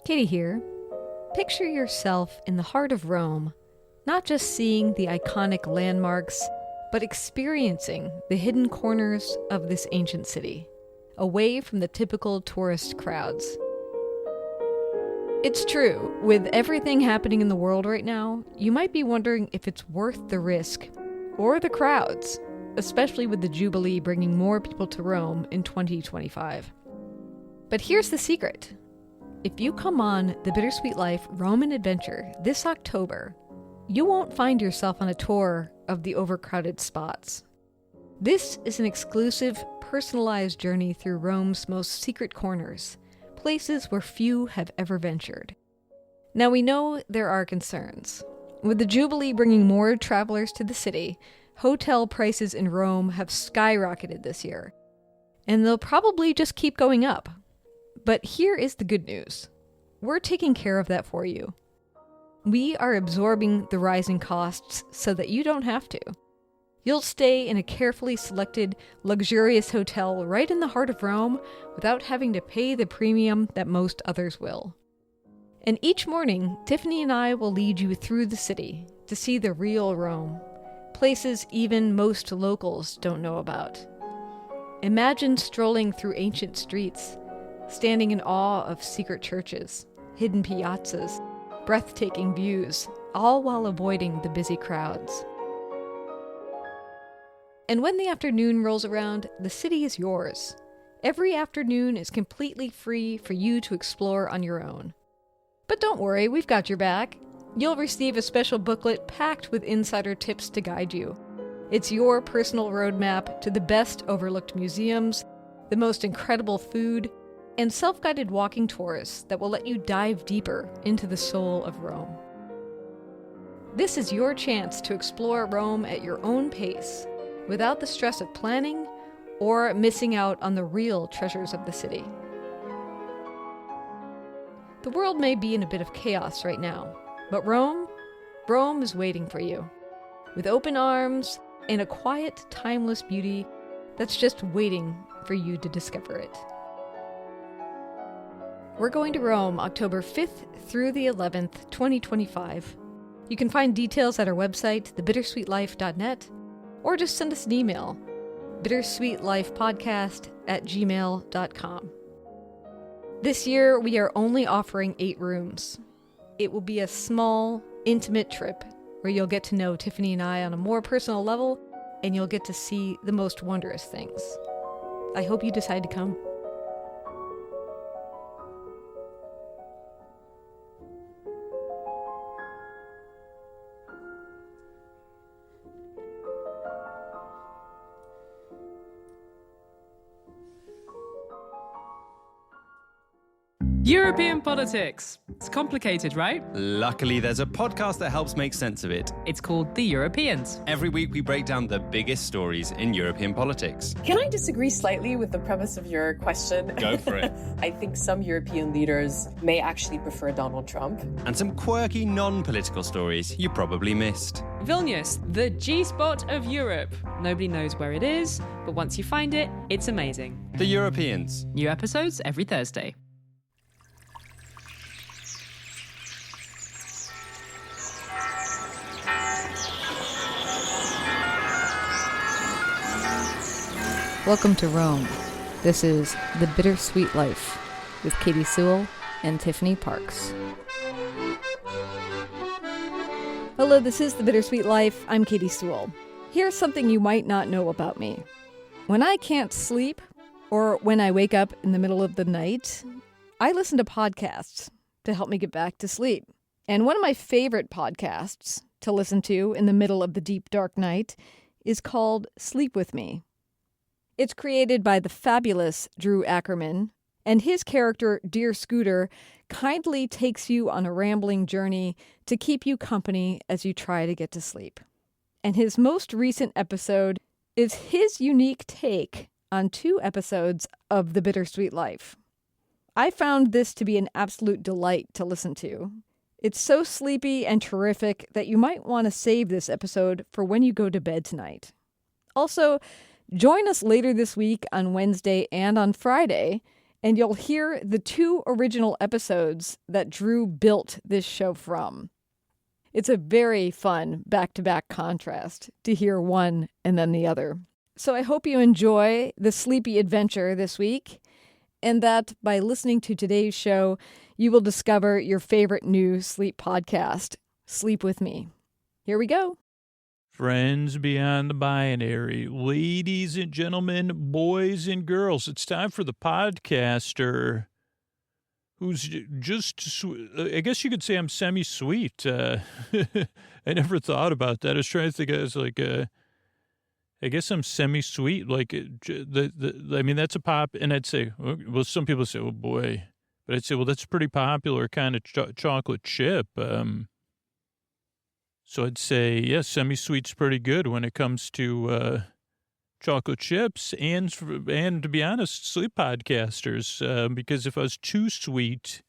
Katie here. Picture yourself in the heart of Rome, not just seeing the iconic landmarks, but experiencing the hidden corners of this ancient city, away from the typical tourist crowds. It's true, with everything happening in the world right now, you might be wondering if it's worth the risk, or the crowds, especially with the Jubilee bringing more people to Rome in 2025. But here's the secret. If you come on the Bittersweet Life Roman Adventure this October, you won't find yourself on a tour of the overcrowded spots. This is an exclusive, personalized journey through Rome's most secret corners, places where few have ever ventured. Now we know there are concerns. With the Jubilee bringing more travelers to the city, hotel prices in Rome have skyrocketed this year, and they'll probably just keep going up. But here is the good news. We're taking care of that for you. We are absorbing the rising costs so that you don't have to. You'll stay in a carefully selected, luxurious hotel right in the heart of Rome without having to pay the premium that most others will. And each morning, Tiffany and I will lead you through the city to see the real Rome, places even most locals don't know about. Imagine strolling through ancient streets, standing in awe of secret churches, hidden piazzas, breathtaking views, all while avoiding the busy crowds. And when the afternoon rolls around, the city is yours. Every afternoon is completely free for you to explore on your own. But don't worry, we've got your back. You'll receive a special booklet packed with insider tips to guide you. It's your personal roadmap to the best overlooked museums, the most incredible food, and self-guided walking tours that will let you dive deeper into the soul of Rome. This is your chance to explore Rome at your own pace, without the stress of planning or missing out on the real treasures of the city. The world may be in a bit of chaos right now, but Rome is waiting for you, with open arms and a quiet, timeless beauty that's just waiting for you to discover it. We're going to Rome October 5th through the 11th, 2025. You can find details at our website, thebittersweetlife.net, or just send us an email, bittersweetlifepodcast@gmail.com. This year, we are only offering 8 rooms. It will be a small, intimate trip where you'll get to know Tiffany and I on a more personal level, and you'll get to see the most wondrous things. I hope you decide to come. European politics. It's complicated, right? Luckily, there's a podcast that helps make sense of it. It's called The Europeans. Every week, we break down the biggest stories in European politics. Can I disagree slightly with the premise of your question? Go for it. I think some European leaders may actually prefer Donald Trump. And some quirky non-political stories you probably missed. Vilnius, the G-spot of Europe. Nobody knows where it is, but once you find it, it's amazing. The Europeans. New episodes every Thursday. Welcome to Rome. This is The Bittersweet Life with Katie Sewell and Tiffany Parks. Hello, this is The Bittersweet Life. I'm Katie Sewell. Here's something you might not know about me. When I can't sleep, or when I wake up in the middle of the night, I listen to podcasts to help me get back to sleep. And one of my favorite podcasts to listen to in the middle of the deep, dark night is called Sleep With Me. It's created by the fabulous Drew Ackerman, and his character, Dear Scooter, kindly takes you on a rambling journey to keep you company as you try to get to sleep. And his most recent episode is his unique take on 2 episodes of The Bittersweet Life. I found this to be an absolute delight to listen to. It's so sleepy and terrific that you might want to save this episode for when you go to bed tonight. Also, join us later this week on Wednesday and on Friday And you'll hear the 2 original episodes that Drew built this show from. It's a very fun back-to-back contrast to hear one and then the other. So I hope you enjoy the sleepy adventure this week, and that by listening to today's show, you will discover your favorite new sleep podcast, Sleep With Me. Here we go. Friends beyond the binary, ladies and gentlemen, boys and girls, it's time for the podcaster who's just, I guess you could say I'm semi-sweet. I never thought about that. I was trying to think, I was like, I guess I'm semi-sweet. Like, I mean, that's a pop, and I'd say, well, some people say, oh boy, but I'd say, well, that's a pretty popular kind of chocolate chip. So I'd say, yes, semi-sweet's pretty good when it comes to chocolate chips and to be honest, sleep podcasters. Because if I was too sweet,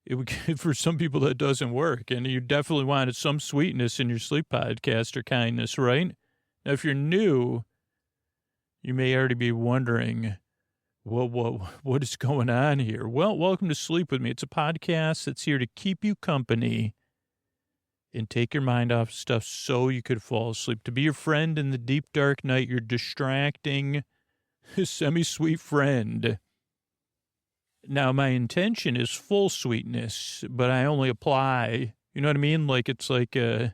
it would, for some people that doesn't work. And you definitely wanted some sweetness in your sleep podcaster kindness, right? Now, if you're new, you may already be wondering, what is going on here? Well, welcome to Sleep With Me. It's a podcast that's here to keep you company and take your mind off stuff so you could fall asleep. To be your friend in the deep, dark night, your distracting, semi-sweet friend. Now, my intention is full sweetness, but I only apply, you know what I mean? Like, it's like, you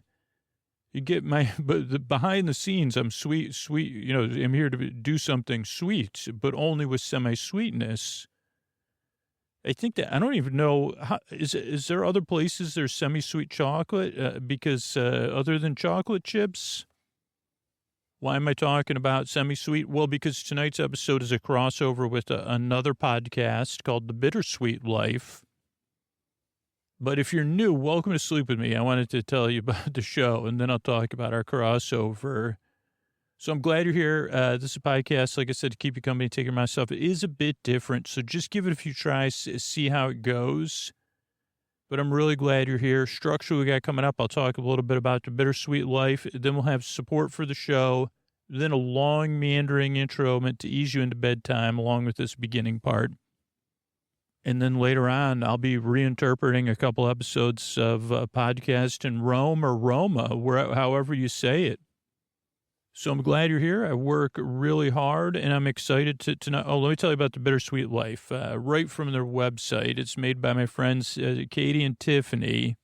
get but behind the scenes, I'm sweet, you know, I'm here to do something sweet, but only with semi-sweetness. I think that, I don't even know, is there other places there's semi-sweet chocolate? Because other than chocolate chips, why am I talking about semi-sweet? Well, because tonight's episode is a crossover with another podcast called The Bittersweet Life. But if you're new, welcome to Sleep With Me. I wanted to tell you about the show, and then I'll talk about our crossover. So I'm glad you're here. This is a podcast, like I said, to keep you company, take care of myself. It is a bit different, so just give it a few tries, see how it goes. But I'm really glad you're here. Structure we got coming up, I'll talk a little bit about the Bittersweet Life. Then we'll have support for the show. Then a long, meandering intro meant to ease you into bedtime, along with this beginning part. And then later on, I'll be reinterpreting a couple episodes of a podcast in Rome or Roma, however you say it. So I'm glad you're here. I work really hard, and I'm excited to know. Oh, let me tell you about the Bittersweet Life. Right from their website, it's made by my friends Katie and Tiffany.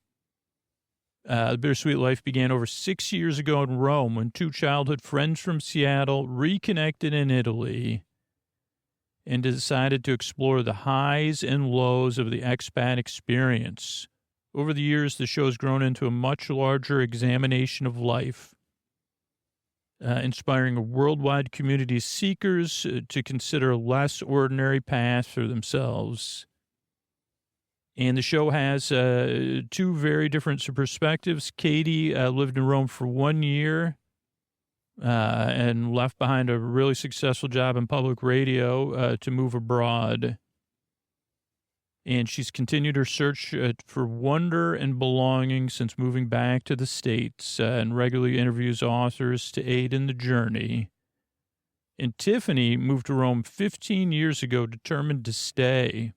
The Bittersweet Life began over 6 years ago in Rome when 2 childhood friends from Seattle reconnected in Italy and decided to explore the highs and lows of the expat experience. Over the years, the show has grown into a much larger examination of life. Inspiring a worldwide community of seekers to consider a less ordinary path for themselves. And the show has 2 very different perspectives. Katie lived in Rome for 1 year and left behind a really successful job in public radio to move abroad. And she's continued her search for wonder and belonging since moving back to the States and regularly interviews authors to aid in the journey. And Tiffany moved to Rome 15 years ago, determined to stay.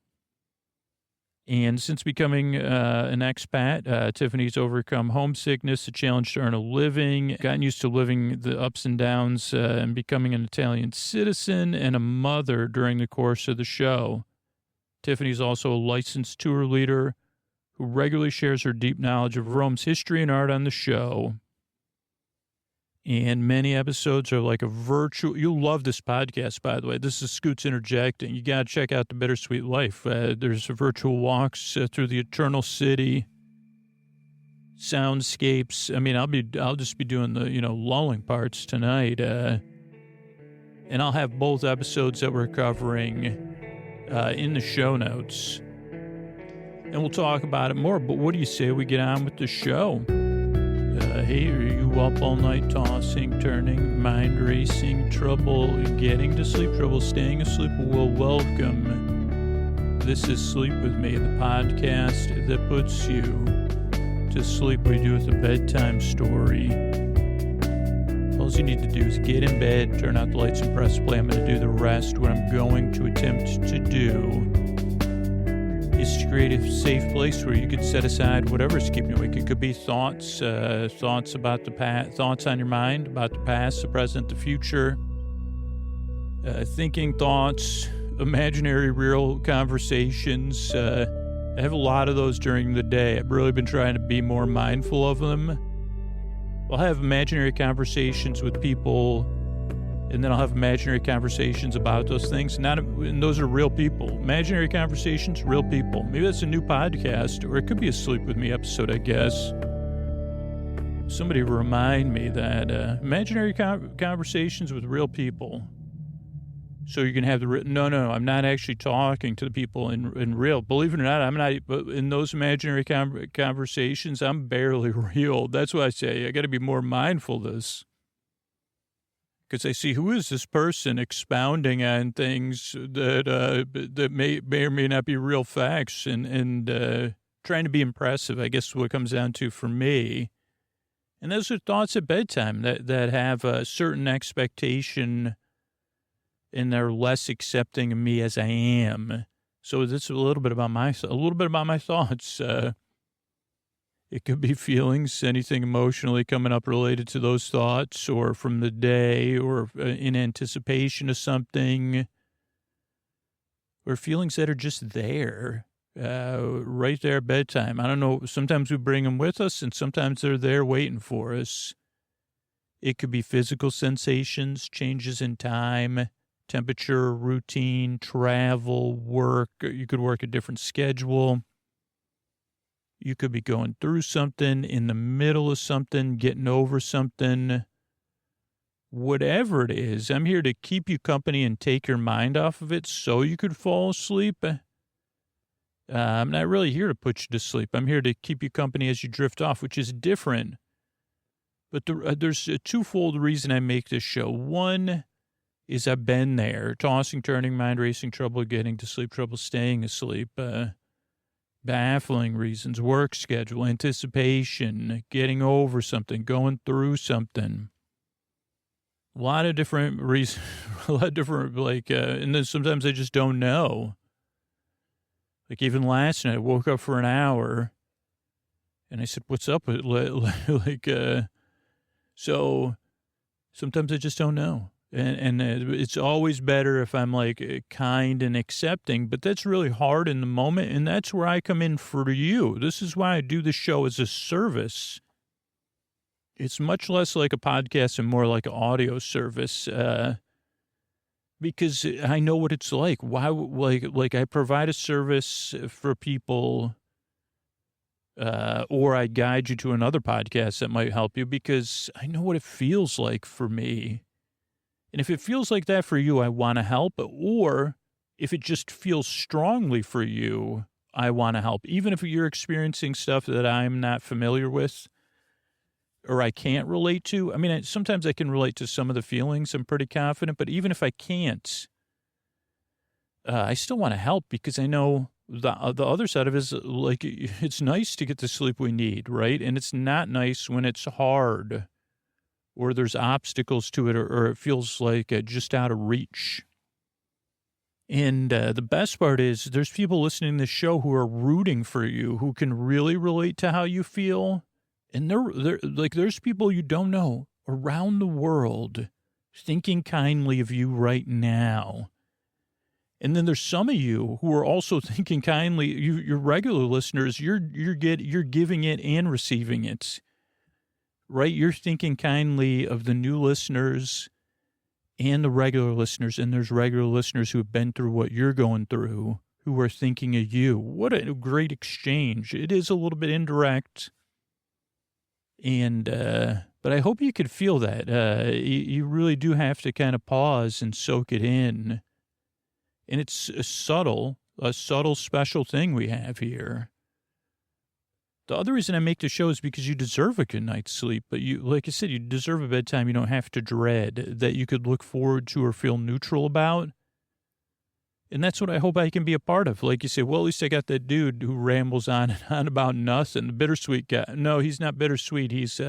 And since becoming an expat, Tiffany's overcome homesickness, a challenge to earn a living, gotten used to living the ups and downs, and becoming an Italian citizen and a mother during the course of the show. Tiffany's also a licensed tour leader who regularly shares her deep knowledge of Rome's history and art on the show. And many episodes are like a virtual. You'll love this podcast, by the way. This is Scoots interjecting. You got to check out the Bittersweet Life. There's virtual walks through the Eternal City, soundscapes. I mean, I'll just be doing the lulling parts tonight, and I'll have both episodes that we're covering in the show notes, and we'll talk about it more. But what do you say we get on with the show? Hey, are you up all night tossing, turning, mind racing, trouble getting to sleep, trouble staying asleep? Well, welcome. This is Sleep With Me, the podcast that puts you to sleep. We do with a bedtime story. All you need to do is get in bed, turn out the lights, and press play. I'm going to do the rest. What I'm going to attempt to do is to create a safe place where you can set aside whatever's keeping you awake. It could be thoughts about the past, thoughts on your mind about the past, the present, the future, thinking thoughts, imaginary real conversations. I have a lot of those during the day. I've really been trying to be more mindful of them. I'll have imaginary conversations with people, and then I'll have imaginary conversations about those things. And those are real people. Imaginary conversations, real people. Maybe that's a new podcast, or it could be a Sleep With Me episode, I guess. Somebody remind me that imaginary conversations with real people. So you can have the no, I'm not actually talking to the people in real. Believe it or not, I'm not. But in those imaginary conversations, I'm barely real. That's why I say I got to be more mindful of this. Because I see, who is this person expounding on things that may or may not be real facts and trying to be impressive, I guess what it comes down to for me. And those are thoughts at bedtime that have a certain expectation and they're less accepting of me as I am. So this is a little bit about my thoughts. It could be feelings, anything emotionally coming up related to those thoughts, or from the day, or in anticipation of something, or feelings that are just there, right there at bedtime. I don't know. Sometimes we bring them with us, and sometimes they're there waiting for us. It could be physical sensations, changes in time, temperature, routine, travel, work. You could work a different schedule. You could be going through something, in the middle of something, getting over something. Whatever it is, I'm here to keep you company and take your mind off of it so you could fall asleep. I'm not really here to put you to sleep. I'm here to keep you company as you drift off, which is different. But there's a twofold reason I make this show. One is I've been there, tossing, turning, mind racing, trouble getting to sleep, trouble staying asleep, baffling reasons, work schedule, anticipation, getting over something, going through something. A lot of different reasons, and then sometimes I just don't know. Like even last night, I woke up for an hour, and I said, what's up? So sometimes I just don't know. And it's always better if I'm kind and accepting, but that's really hard in the moment. And that's where I come in for you. This is why I do the show as a service. It's much less like a podcast and more like an audio service, because I know what it's like. Why, I provide a service for people, or I guide you to another podcast that might help you because I know what it feels like for me. And if it feels like that for you, I want to help. Or if it just feels strongly for you, I want to help. Even if you're experiencing stuff that I'm not familiar with or I can't relate to. I mean, sometimes I can relate to some of the feelings. I'm pretty confident. But even if I can't, I still want to help because I know the other side of it is it's nice to get the sleep we need, right? And it's not nice when it's hard, or there's obstacles to it, or it feels like just out of reach. And the best part is there's people listening to this show who are rooting for you, who can really relate to how you feel. And they're there's people you don't know around the world thinking kindly of you right now. And then there's some of you who are also thinking kindly. Your regular listeners, you're giving it and receiving it. Right? You're thinking kindly of the new listeners and the regular listeners, and there's regular listeners who have been through what you're going through, who are thinking of you. What a great exchange. It is a little bit indirect, and but I hope you could feel that. You really do have to kind of pause and soak it in, and it's a subtle, special thing we have here. The other reason I make the show is because you deserve a good night's sleep. But you, like I said, you deserve a bedtime you don't have to dread, that you could look forward to or feel neutral about. And that's what I hope I can be a part of. Like you say, well, at least I got that dude who rambles on and on about nothing. The bittersweet guy. No, he's not bittersweet. He's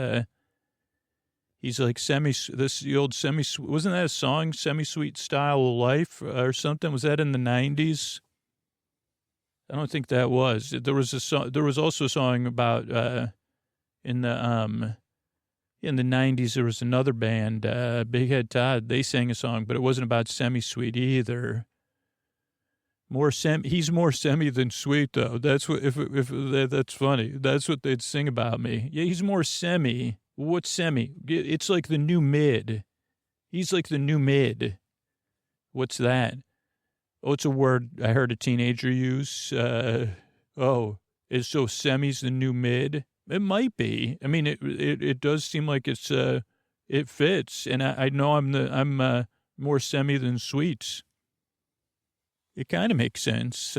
He's like the old wasn't that a song, Semi-Sweet Style of Life or something? Was that in the 90s? I don't think that was. There was a song, there was also a song about, in the 90s, there was another band, Big Head Todd, they sang a song, but it wasn't about Semi-Sweet either. He's more semi than sweet though. That's what, if that's funny. That's what they'd sing about me. Yeah, he's more semi. What's semi? It's like the new mid. He's like the new mid. What's that? Oh, it's a word I heard a teenager use. So semi's the new mid? It might be. I mean, it does seem like it fits. And I know I'm more semi than sweet. It kind of makes sense.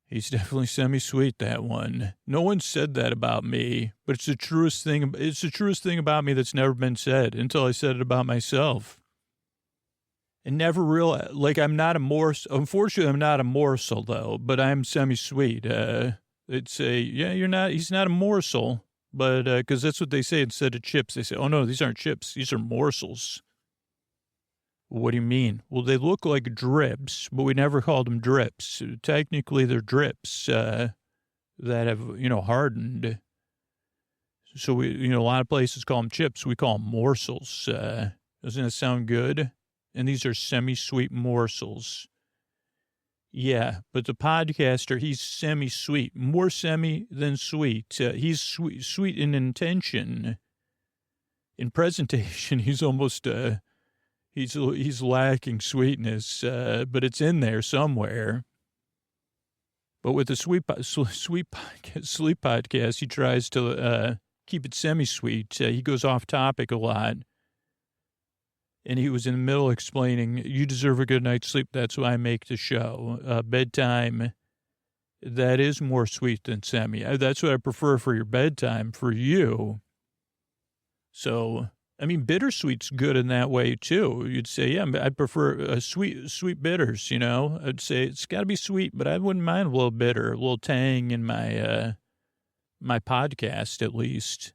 He's definitely semi-sweet, that one. No one said that about me, but it's the truest thing. It's the truest thing about me that's never been said until I said it about myself. And never realized, like, unfortunately, I'm not a morsel, though, but I'm semi-sweet. He's not a morsel, but, because that's what they say instead of chips. They say, oh, no, these aren't chips. These are morsels. What do you mean? Well, they look like drips, but we never called them drips. Technically, they're drips that have, hardened. So a lot of places call them chips. We call them morsels. Doesn't that sound good? And these are semi-sweet morsels. Yeah, but the podcaster, he's semi-sweet, more semi than sweet. He's sweet in intention. In presentation, he's almost... He's lacking sweetness, but it's in there somewhere. But with the sleep podcast, he tries to keep it semi-sweet. He goes off topic a lot. And he was in the middle explaining, you deserve a good night's sleep. That's why I make the show. Bedtime, that is more sweet than semi. That's what I prefer for your bedtime, for you. So... I mean, Bittersweet's good in that way, too. You'd say, yeah, I'd prefer sweet bitters, I'd say it's got to be sweet, but I wouldn't mind a little bitter, a little tang in my my podcast, at least.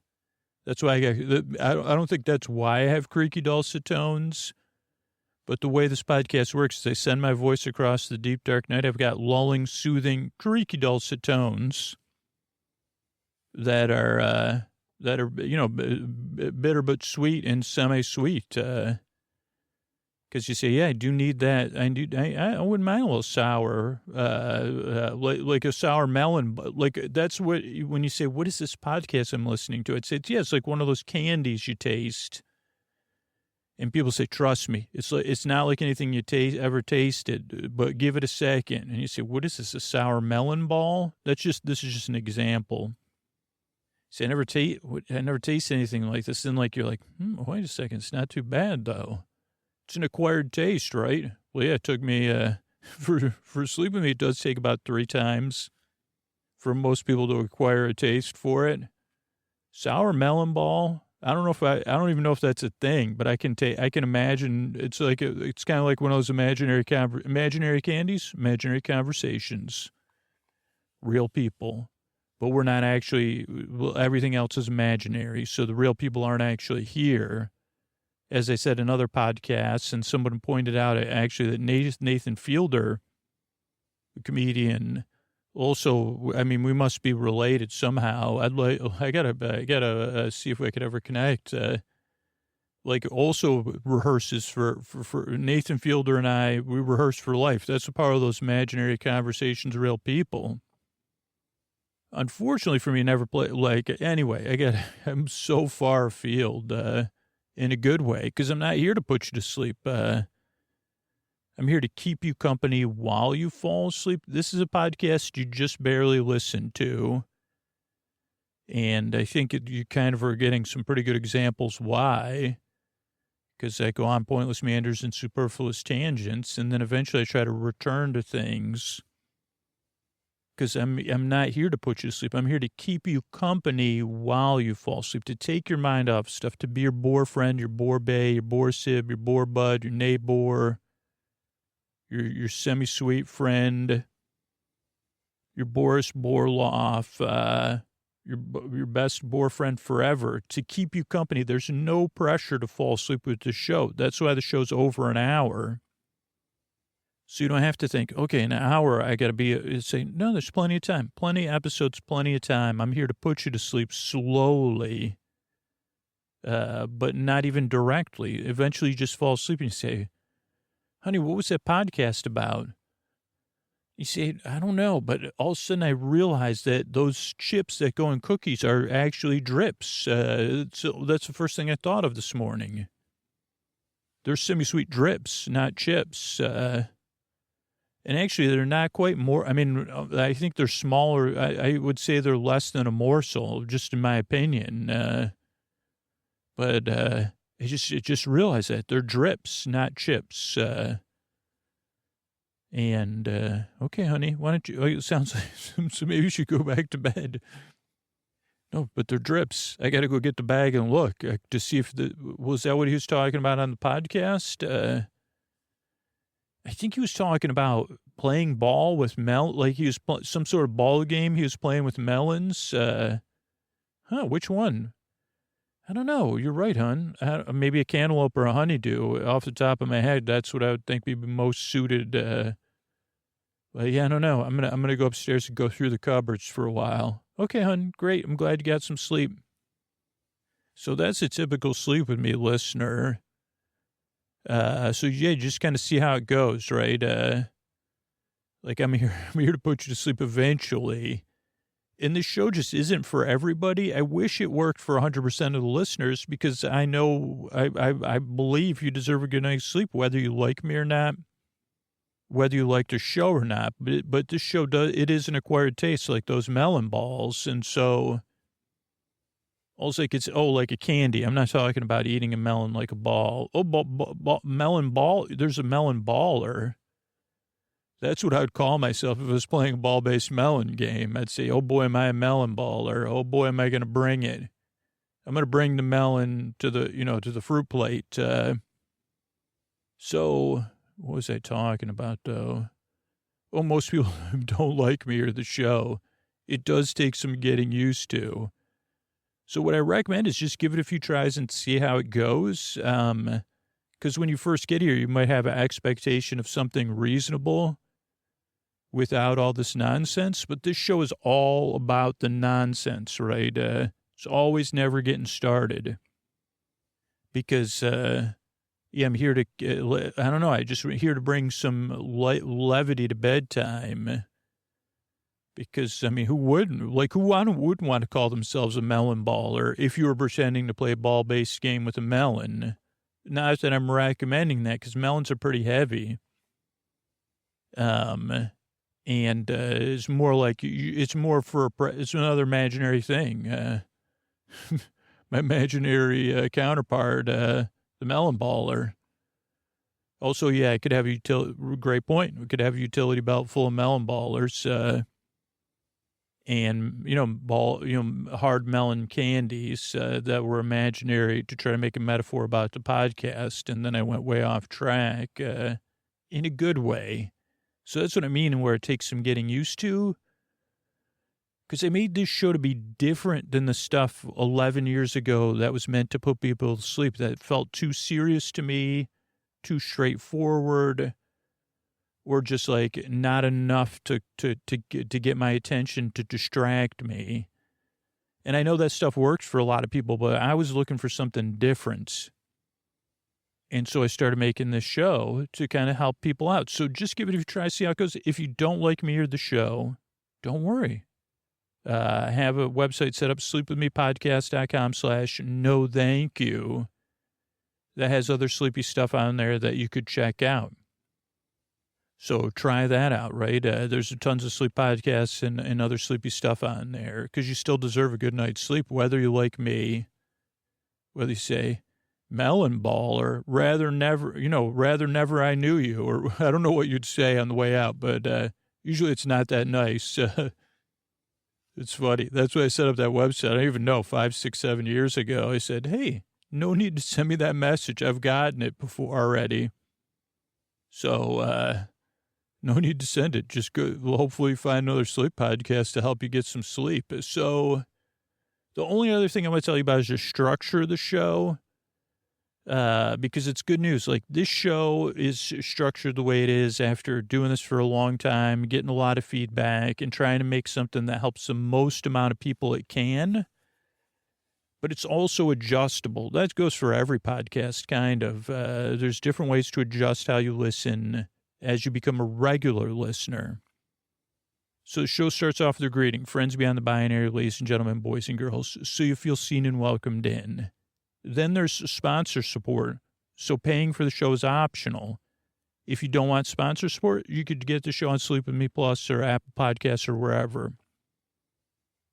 That's why I don't think that's why I have creaky dulcet tones, but the way this podcast works is I send my voice across the deep, dark night. I've got lulling, soothing, creaky dulcet tones that are bitter but sweet and semi-sweet. Because you say, yeah, I do need that. I wouldn't mind a little sour, like a sour melon. But like that's what when you say, what is this podcast I'm listening to? I'd say, it's like one of those candies you taste. And people say, trust me, it's not like anything you ever tasted, but give it a second. And you say, what is this? A sour melon ball? This is just an example. See, I never taste anything like this. And like, you're like, wait a second. It's not too bad though. It's an acquired taste, right? Well, yeah, it took me, for sleep with me, it does take about 3 times for most people to acquire a taste for it. Sour melon ball. I don't even know if that's a thing, but I can imagine it's like, it's kind of like one of those imaginary candies, imaginary conversations, real people. But we're not actually, everything else is imaginary. So the real people aren't actually here. As I said in other podcasts, and someone pointed out actually that Nathan Fielder, a comedian, also, I mean, we must be related somehow. I gotta see if I could ever connect. Also rehearses for Nathan Fielder and I, we rehearse for life. That's a part of those imaginary conversations, real people. Unfortunately for me, never play, anyway, I'm so far afield, in a good way, because I'm not here to put you to sleep. I'm here to keep you company while you fall asleep. This is a podcast you just barely listen to. And I think you kind of are getting some pretty good examples why. Because I go on pointless meanders and superfluous tangents, and then eventually I try to return to things. Because I'm not here to put you to sleep. I'm here to keep you company while you fall asleep, to take your mind off stuff, to be your bore friend, your bore bae, your bore sib, your bore bud, your neighbor, your semi-sweet friend, your Boris Borloff, your best boyfriend forever to keep you company. There's no pressure to fall asleep with the show. That's why the show's over an hour. So you don't have to think, okay, an hour, I got to be, say, no, there's plenty of time. Plenty of episodes, plenty of time. I'm here to put you to sleep slowly, but not even directly. Eventually you just fall asleep and you say, honey, what was that podcast about? You say, I don't know, but all of a sudden I realized that those chips that go in cookies are actually drips. So that's the first thing I thought of this morning. They're semi-sweet drips, not chips. And actually, they're not quite more. I mean, I think they're smaller. I would say they're less than a morsel, just in my opinion. But I just realized that they're drips, not chips. Okay, honey, why don't you? Oh, it sounds like so maybe you should go back to bed. No, but they're drips. I got to go get the bag and look to see if was that what he was talking about on the podcast. I think he was talking about playing ball with like he was some sort of ball game he was playing with melons. Which one? I don't know. You're right, hon. Maybe a cantaloupe or a honeydew. Off the top of my head, that's what I would think would be most suited. But yeah, I don't know. I'm gonna go upstairs and go through the cupboards for a while. Okay, hon. Great. I'm glad you got some sleep. So that's a typical sleep with me, listener. So yeah, just kind of see how it goes, right? Like I'm here to put you to sleep eventually. And this show just isn't for everybody. I wish it worked for 100% of the listeners because I know, I believe you deserve a good night's sleep, whether you like me or not, whether you like the show or not. But this show it is an acquired taste, like those melon balls. And so also like it's, like a candy. I'm not talking about eating a melon like a ball. Melon ball. There's a melon baller. That's what I would call myself if I was playing a ball-based melon game. I'd say, oh, boy, am I a melon baller. Oh, boy, am I going to bring it. I'm going to bring the melon to the fruit plate. So what was I talking about, though? Oh, most people don't like me or the show. It does take some getting used to. So what I recommend is just give it a few tries and see how it goes. Because when you first get here, you might have an expectation of something reasonable without all this nonsense. But this show is all about the nonsense, right? It's always never getting started. Because, I'm here to, I don't know, I just here to bring some levity to bedtime. Because, I mean, who wouldn't? Like, who wouldn't want to call themselves a melon baller if you were pretending to play a ball-based game with a melon? Not that I'm recommending that, because melons are pretty heavy. And it's more like, it's more for, it's another imaginary thing. My imaginary counterpart, the melon baller. Also, yeah, I could have great point. We could have a utility belt full of melon ballers, and, hard melon candies that were imaginary to try to make a metaphor about the podcast. And then I went way off track in a good way. So that's what I mean, where it takes some getting used to. Because I made this show to be different than the stuff 11 years ago that was meant to put people to sleep, that felt too serious to me, too straightforward, or just like not enough to get my attention, to distract me. And I know that stuff works for a lot of people, but I was looking for something different. And so I started making this show to kind of help people out. So just give it a try, see how it goes. If you don't like me or the show, don't worry. I have a website set up, sleepwithmepodcast.com/no thank you. That has other sleepy stuff on there that you could check out. So try that out, right? There's tons of sleep podcasts and other sleepy stuff on there because you still deserve a good night's sleep, whether you like me, whether you say melon baller, rather never I knew you, or I don't know what you'd say on the way out, but usually it's not that nice. It's funny. That's why I set up that website. I don't even know, 5, 6, 7 years ago. I said, hey, no need to send me that message. I've gotten it before already. So, no need to send it. Just go. We'll hopefully find another sleep podcast to help you get some sleep. So, The only other thing I'm going to tell you about is the structure of the show, because it's good news. Like, this show is structured the way it is after doing this for a long time, getting a lot of feedback, and trying to make something that helps the most amount of people it can. But it's also adjustable. That goes for every podcast, kind of. There's different ways to adjust how you listen as you become a regular listener. So the show starts off with a greeting. Friends beyond the binary, ladies and gentlemen, boys and girls, so you feel seen and welcomed in. Then there's sponsor support. So paying for the show is optional. If you don't want sponsor support, you could get the show on Sleep With Me Plus or Apple Podcasts or wherever.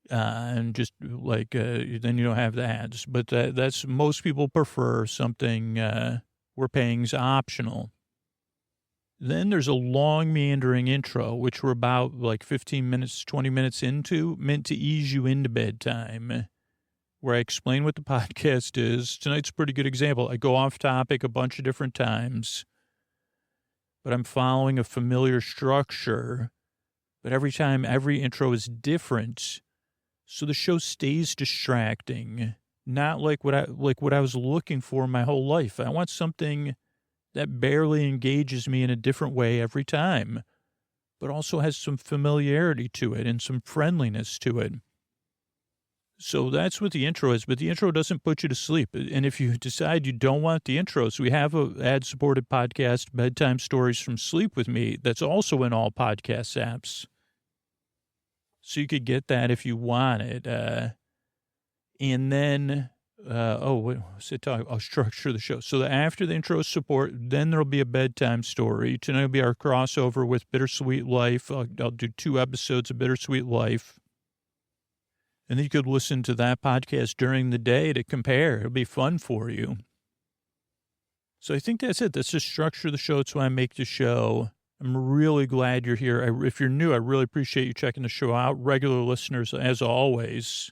And just like, then you don't have the ads. But that's, most people prefer something where paying's optional. Then there's a long meandering intro, which we're about like 15 minutes, 20 minutes into, meant to ease you into bedtime, where I explain what the podcast is. Tonight's a pretty good example. I go off topic a bunch of different times, but I'm following a familiar structure. But every time, every intro is different. So the show stays distracting, not like what I was looking for my whole life. I want something that barely engages me in a different way every time, but also has some familiarity to it and some friendliness to it. So that's what the intro is, but the intro doesn't put you to sleep. And if you decide you don't want the intros, we have a ad-supported podcast, Bedtime Stories from Sleep With Me, that's also in all podcast apps. So you could get that if you want it. And then, what was it talking? I'll structure the show. So after the intro support, then there'll be a bedtime story. Tonight will be our crossover with Bittersweet Life. I'll do 2 episodes of Bittersweet Life. And then you could listen to that podcast during the day to compare. It'll be fun for you. So I think that's it. That's the structure of the show. It's why I make the show. I'm really glad you're here. If you're new, I really appreciate you checking the show out. Regular listeners, as always,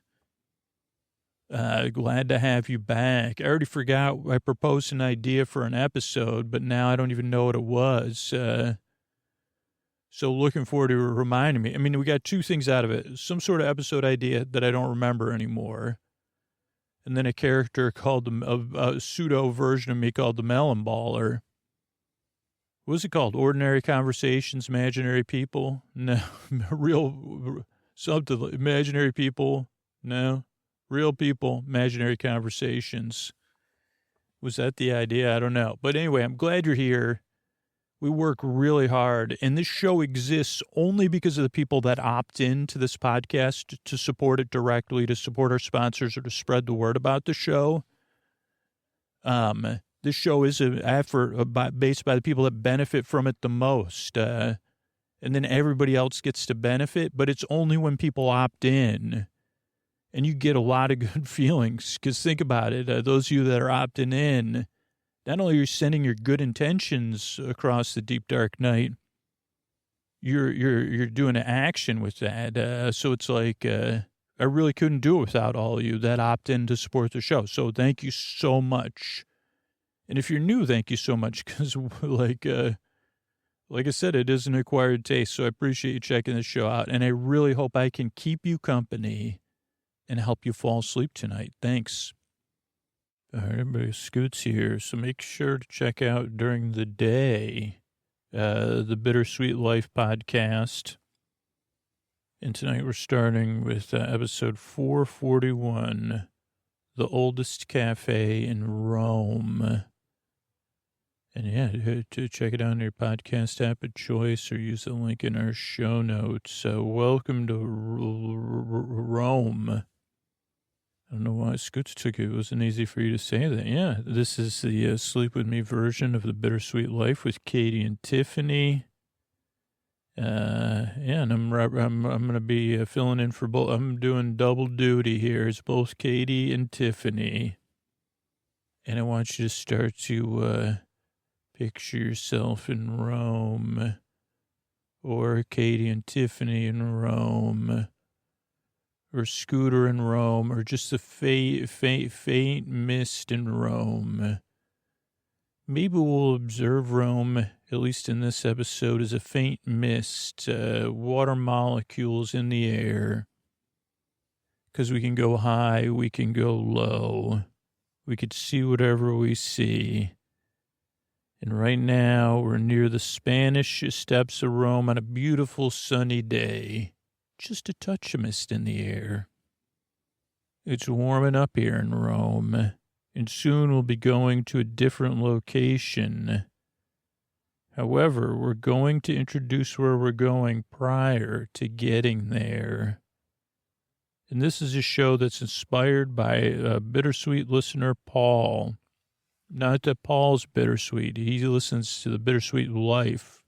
glad to have you back. I already forgot I proposed an idea for an episode, but now I don't even know what it was. So looking forward to reminding me. I mean, we got 2 things out of it. Some sort of episode idea that I don't remember anymore. And then a character called, a pseudo version of me called the Melon Baller. What was it called? Ordinary Conversations, Imaginary People? No. Real, something, Imaginary People? No. Real People, Imaginary Conversations. Was that the idea? I don't know. But anyway, I'm glad you're here. We work really hard, and this show exists only because of the people that opt in to this podcast to support it directly, to support our sponsors, or to spread the word about the show. This show is an effort based by the people that benefit from it the most. And then everybody else gets to benefit, but it's only when people opt in. And you get a lot of good feelings, because think about it. Those of you that are opting in, not only are you sending your good intentions across the deep, dark night, you're doing an action with that. So it's like, I really couldn't do it without all of you that opt in to support the show. So thank you so much. And if you're new, thank you so much, because like I said, it is an acquired taste. So I appreciate you checking the show out. And I really hope I can keep you company and help you fall asleep tonight. Thanks. All right, everybody, Scoots here. So make sure to check out during the day the Bittersweet Life podcast. And tonight we're starting with episode 441, The Oldest Cafe in Rome. And yeah, to check it out on your podcast app of choice or use the link in our show notes. So welcome to Rome. I don't know why Scoots took it. It wasn't easy for you to say that. Yeah, this is the Sleep With Me version of the Bittersweet Life with Katie and Tiffany. And I'm going to be filling in for both. I'm doing double duty here. It's both Katie and Tiffany. And I want you to start to picture yourself in Rome, or Katie and Tiffany in Rome, or Scooter in Rome, or just the faint mist in Rome. Maybe we'll observe Rome, at least in this episode, as a faint mist, water molecules in the air. because we can go high, we can go low. We could see whatever we see. And right now, we're near the Spanish steps of Rome on a beautiful sunny day. Just a touch of mist in the air. It's warming up here in Rome, and soon we'll be going to a different location. However, we're going to introduce where we're going prior to getting there. And this is a show that's inspired by Bittersweet listener Paul. Not that Paul's bittersweet. He listens to the Bittersweet Life.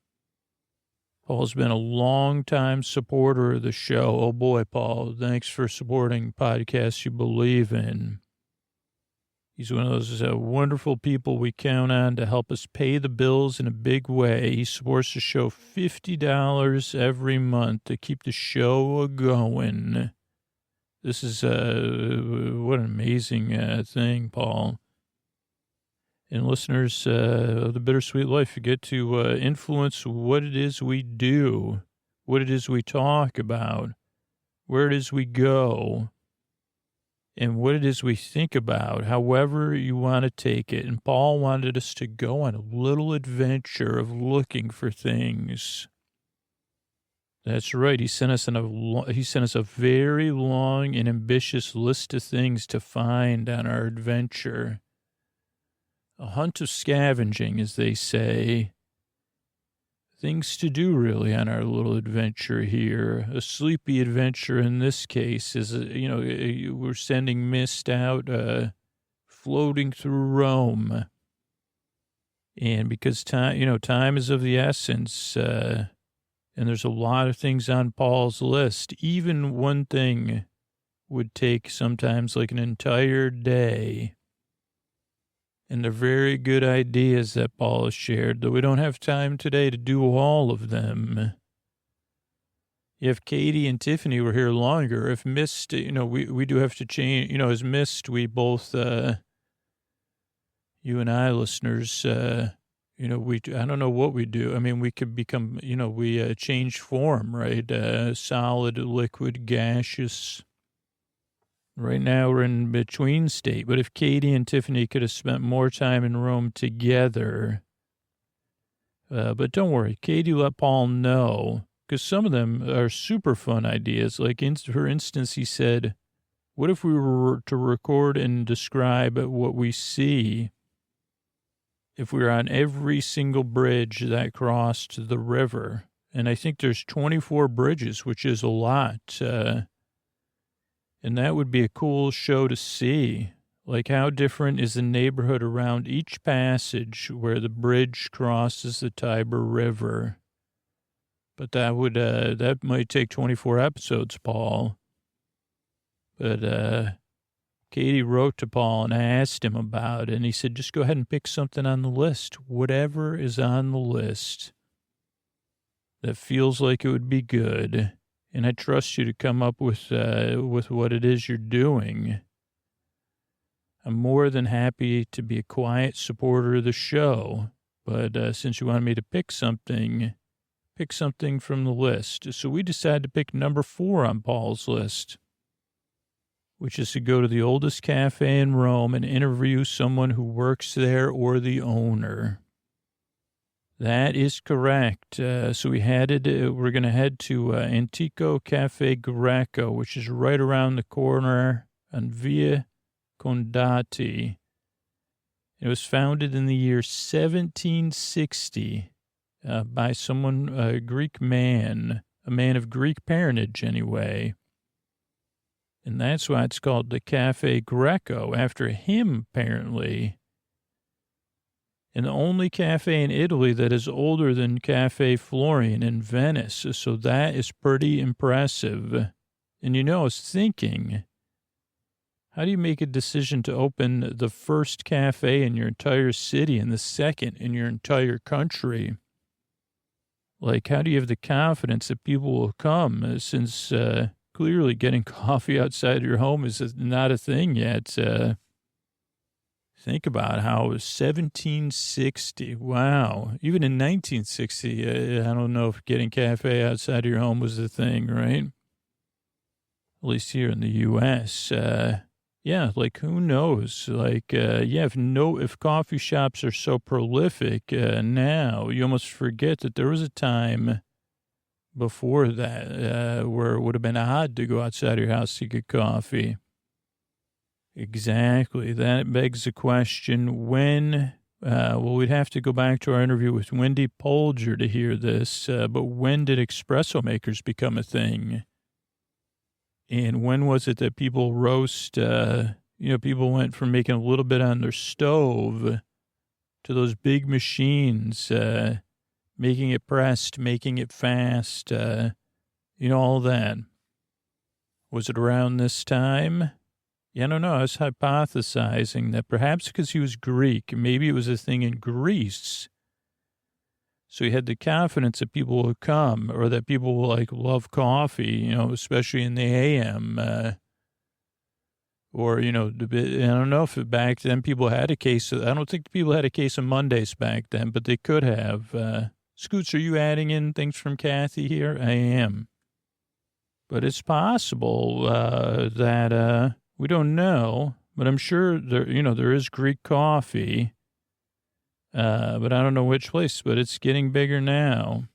Paul's been a long-time supporter of the show. Oh, boy, Paul, thanks for supporting podcasts you believe in. He's one of those wonderful people we count on to help us pay the bills in a big way. He supports the show $50 every month to keep the show going. This is what an amazing thing, Paul. And listeners of the Bittersweet Life, you get to influence what it is we do, what it is we talk about, where it is we go, and what it is we think about, however you want to take it. And Paul wanted us to go on a little adventure of looking for things. That's right. He sent us a very long and ambitious list of things to find on our adventure. A hunt of scavenging, as they say. Things to do, really, on our little adventure here. A sleepy adventure in this case is, we're sending mist out, floating through Rome. And because time is of the essence, and there's a lot of things on Paul's list. Even one thing would take sometimes like an entire day. And they're very good ideas that Paul has shared, though we don't have time today to do all of them. If Katie and Tiffany were here longer, if Mist, we do have to change, as Mist, we both, you and I, listeners, I don't know what we do. I mean, we could become, we change form, right? Solid, liquid, gaseous. Right now we're in between state, but if Katie and Tiffany could have spent more time in Rome together, but don't worry, Katie let Paul know, because some of them are super fun ideas. Like, for instance, he said, what if we were to record and describe what we see if we were on every single bridge that crossed the river? And I think there's 24 bridges, which is a lot. And that would be a cool show to see. Like, how different is the neighborhood around each passage where the bridge crosses the Tiber River? But that might take 24 episodes, Paul. But Katie wrote to Paul and I asked him about it, and he said, just go ahead and pick something on the list. Whatever is on the list that feels like it would be good. And I trust you to come up with what it is you're doing. I'm more than happy to be a quiet supporter of the show. But since you wanted me to pick something from the list. So we decided to pick number 4 on Paul's list, which is to go to the oldest cafe in Rome and interview someone who works there or the owner. That is correct. So we're going to head to Antico Cafe Greco, which is right around the corner on Via Condati. It was founded in the year 1760 by someone, a Greek man, a man of Greek parentage anyway. And that's why it's called the Cafe Greco, after him, apparently. And the only cafe in Italy that is older than Cafe Florian in Venice. So that is pretty impressive. And I was thinking, how do you make a decision to open the first cafe in your entire city and the second in your entire country? Like, how do you have the confidence that people will come since clearly getting coffee outside of your home is not a thing yet? Think about how it was 1760. Wow. Even in 1960, I don't know if getting cafe outside of your home was the thing, right? least here in the U.S. Yeah, like who knows? Like, if coffee shops are so prolific now, you almost forget that there was a time before that where it would have been odd to go outside your house to get coffee. Exactly. That begs the question when, we'd have to go back to our interview with Wendy Polger to hear this, but when did espresso makers become a thing? And when was it that people people went from making a little bit on their stove to those big machines, making it pressed, making it fast, all that. Was it around this time? Yeah, I don't know. I was hypothesizing that perhaps because he was Greek, maybe it was a thing in Greece. So he had the confidence that people will come or that people will love coffee, especially in the AM. I don't know if back then people had a case of, I don't think people had a case of Mondays back then, but they could have. Scoots, are you adding in things from Kathy here? I am. But it's possible that we don't know, but I'm sure there is Greek coffee. But I don't know which place, but it's getting bigger now.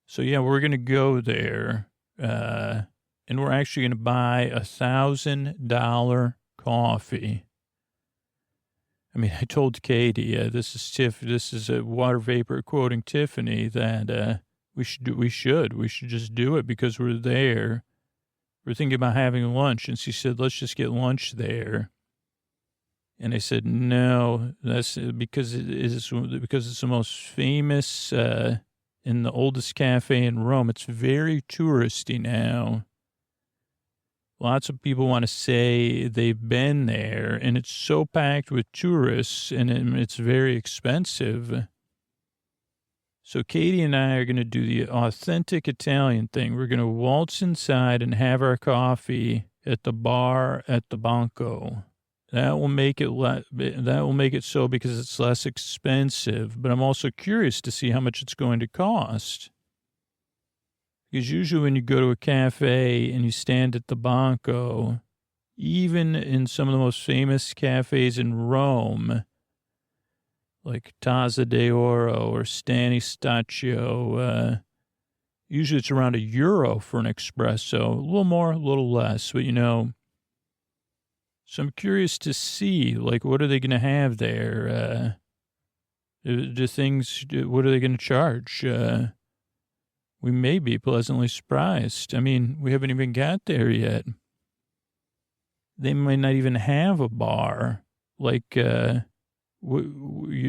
So yeah, we're going to go there, and we're actually going to buy $1,000 coffee. I mean, I told Katie, this is a water vapor quoting Tiffany that, we should just do it because we're there. We're thinking about having lunch. And she said, let's just get lunch there. And I said, no, that's because it's the most famous and the oldest cafe in Rome. It's very touristy now. Lots of people want to say they've been there, and it's so packed with tourists, and it's very expensive. So Katie and I are going to do the authentic Italian thing. We're going to waltz inside and have our coffee at the bar at the Banco. That will make it so because it's less expensive. But I'm also curious to see how much it's going to cost. Because usually when you go to a cafe and you stand at the Banco, even in some of the most famous cafes in Rome, like Tazza d'Oro or Stani Staccio, usually it's around €1 for an espresso. A little more, a little less, but so I'm curious to see, what are they going to have there? What are they going to charge? We may be pleasantly surprised. I mean, we haven't even got there yet. They might not even have a bar. You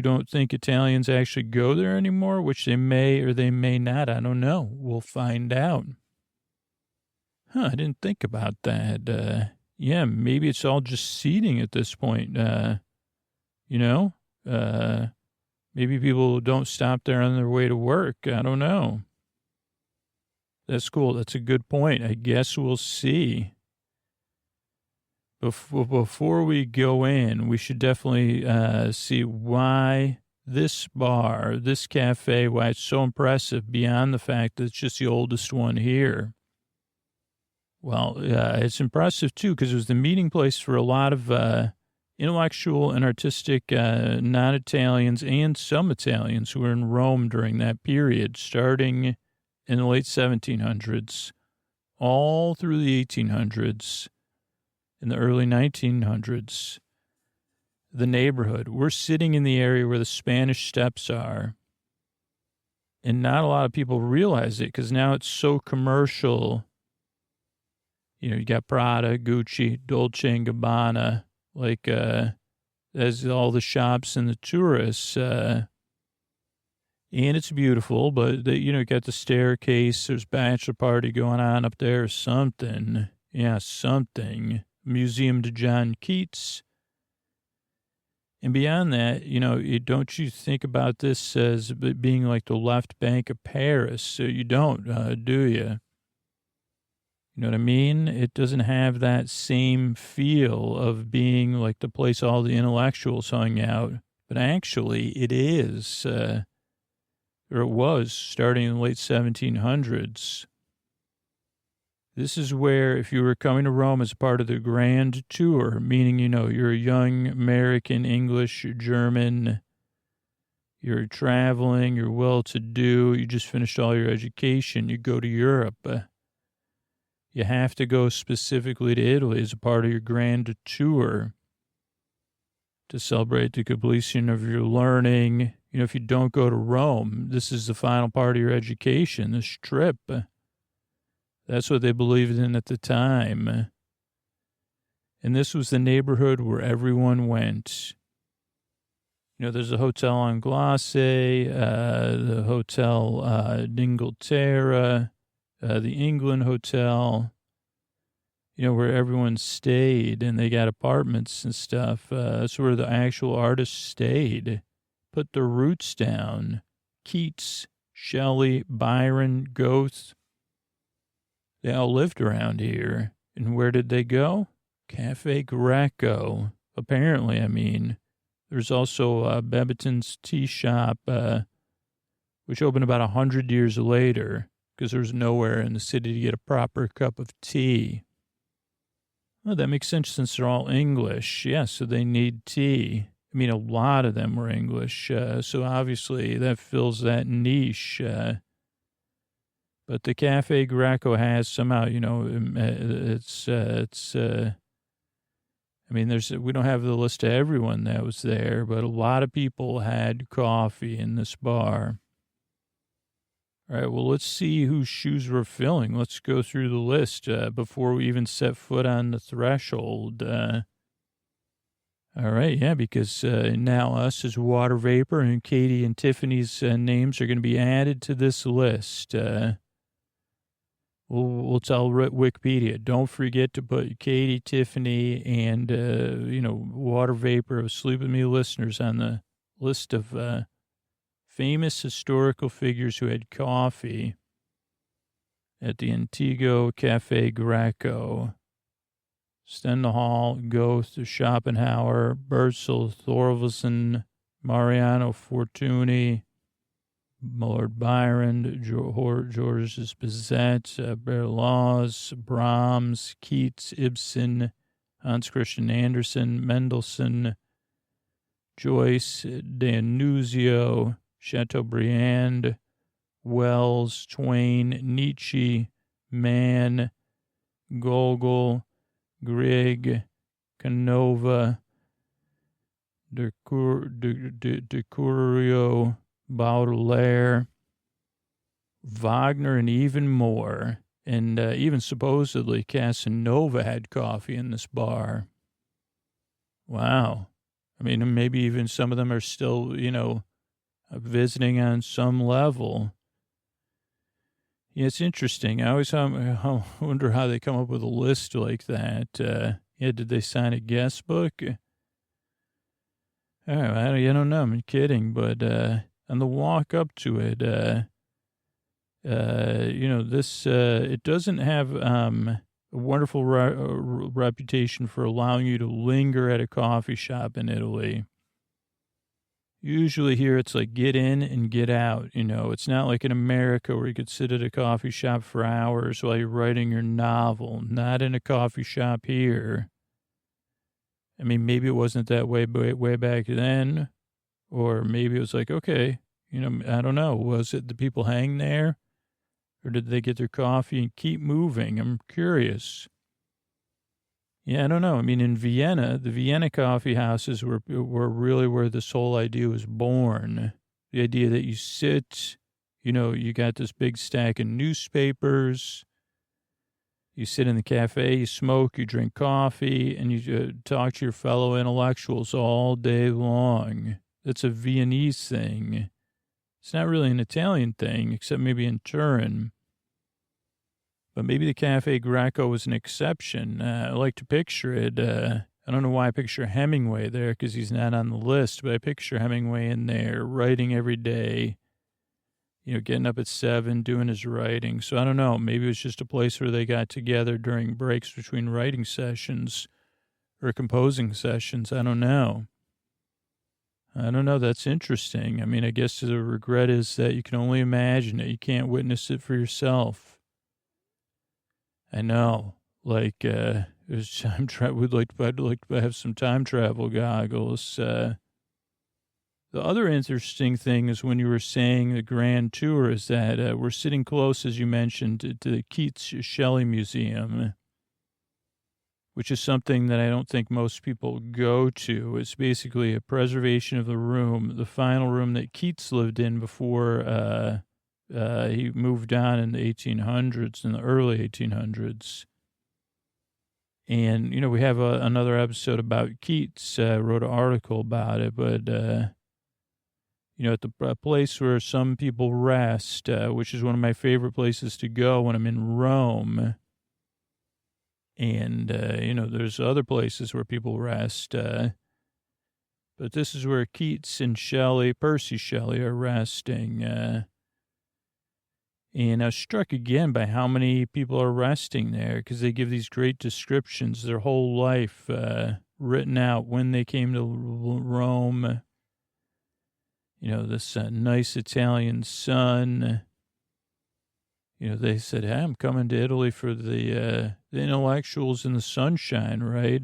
don't think Italians actually go there anymore, which they may or they may not. I don't know. We'll find out. I didn't think about that. Yeah, maybe it's all just seating at this point. Maybe people don't stop there on their way to work. I don't know. That's cool. That's a good point. I guess we'll see. Before we go in, we should definitely see why this bar, this cafe, why it's so impressive beyond the fact that it's just the oldest one here. Well, it's impressive, too, because it was the meeting place for a lot of intellectual and artistic non-Italians and some Italians who were in Rome during that period, starting in the late 1700s, all through the 1800s, in the early 1900s. The neighborhood. We're sitting in the area where the Spanish Steps are, and not a lot of people realize it because now it's so commercial. You got Prada, Gucci, Dolce & Gabbana, there's all the shops and the tourists, and it's beautiful, but got the staircase, there's bachelor party going on up there or something. Yeah, something. Museum to John Keats. And beyond that, don't you think about this as being like the left bank of Paris? So you don't, do you? You know what I mean? It doesn't have that same feel of being like the place all the intellectuals hung out. But actually, it is, or it was, starting in the late 1700s. This is where, if you were coming to Rome as part of the grand tour, meaning, you're a young American, English, German, you're traveling, you're well-to-do, you just finished all your education, you go to Europe. You have to go specifically to Italy as a part of your grand tour to celebrate the completion of your learning. If you don't go to Rome, this is the final part of your education, this trip. That's what they believed in at the time. And this was the neighborhood where everyone went. There's a Hotel Anglaise, the Hotel d'Inghilterra, the England Hotel, where everyone stayed, and they got apartments and stuff. That's where the actual artists stayed, put their roots down. Keats, Shelley, Byron, Goethe, they all lived around here. And where did they go? Cafe Greco. Apparently, There's also Bebbington's Tea Shop, which opened about 100 years later, because there was nowhere in the city to get a proper cup of tea. Well, that makes sense since they're all English. Yeah, so they need tea. A lot of them were English, so obviously that fills that niche. But the Cafe Greco has somehow, we don't have the list of everyone that was there, but a lot of people had coffee in this bar. All right, well, let's see whose shoes we're filling. Let's go through the list before we even set foot on the threshold. All right, yeah, because now us as Water Vapor and Katie and Tiffany's names are going to be added to this list. We'll tell Wikipedia, don't forget to put Katie, Tiffany, and, Water Vapor of Sleep With Me listeners on the list of famous historical figures who had coffee at the Antigo Cafe Greco. Stendhal, Goethe, Schopenhauer, Berzel, Thorvaldsen, Mariano Fortuny, Lord Byron, Georges Bizet, Berlioz, Brahms, Keats, Ibsen, Hans Christian Andersen, Mendelssohn, Joyce, D'Annunzio, Chateaubriand, Wells, Twain, Nietzsche, Mann, Gogol, Grieg, Canova, Decurio, Baudelaire, Wagner, and even more. And even supposedly Casanova had coffee in this bar. Wow. Maybe even some of them are still, visiting on some level. Yeah, it's interesting. I always wonder how they come up with a list like that. Did they sign a guest book? I don't know. I'm kidding. But on the walk up to it, this, it doesn't have a wonderful reputation for allowing you to linger at a coffee shop in Italy. Usually here it's like get in and get out, It's not like in America where you could sit at a coffee shop for hours while you're writing your novel. Not in a coffee shop here. Maybe it wasn't that way back then. Or maybe it was like, okay, I don't know. Was it the people hang there? Or did they get their coffee and keep moving? I'm curious. Yeah, I don't know. In Vienna, the Vienna coffee houses were really where this whole idea was born. The idea that you sit, you got this big stack of newspapers. You sit in the cafe, you smoke, you drink coffee, and you talk to your fellow intellectuals all day long. That's a Viennese thing. It's not really an Italian thing, except maybe in Turin. But maybe the Cafe Greco was an exception. I like to picture it. I don't know why I picture Hemingway there because he's not on the list, but I picture Hemingway in there writing every day, getting up at 7, doing his writing. So I don't know. Maybe it was just a place where they got together during breaks between writing sessions or composing sessions. I don't know. That's interesting. I guess the regret is that you can only imagine it. You can't witness it for yourself. I know. Like, I'd like to have some time travel goggles. The other interesting thing is when you were saying the grand tour is that we're sitting close, as you mentioned, to the Keats Shelley Museum, which is something that I don't think most people go to. It's basically a preservation of the room, the final room that Keats lived in before he moved on in the 1800s, in the early 1800s. And, you know, we have another episode about Keats, wrote an article about it, but, you know, at the place where some people rest, which is one of my favorite places to go when I'm in Rome. And, you know, there's other places where people rest, but this is where Keats and Shelley, Percy Shelley, are resting. And I was struck again by how many people are resting there because they give these great descriptions, their whole life written out when they came to Rome. You know, this nice Italian sun. You know, they said, hey, I'm coming to Italy for the intellectuals in the sunshine, right?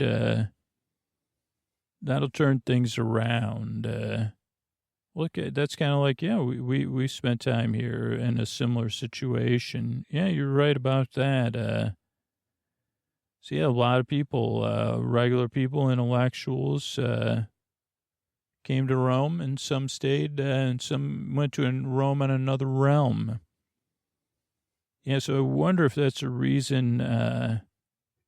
That'll turn things around. Look, that's kind of like, yeah, we spent time here in a similar situation. Yeah, you're right about that. So, yeah, a lot of people, regular people, intellectuals, came to Rome, and some stayed, and some went to Rome in another realm. Yeah, so I wonder if that's a reason that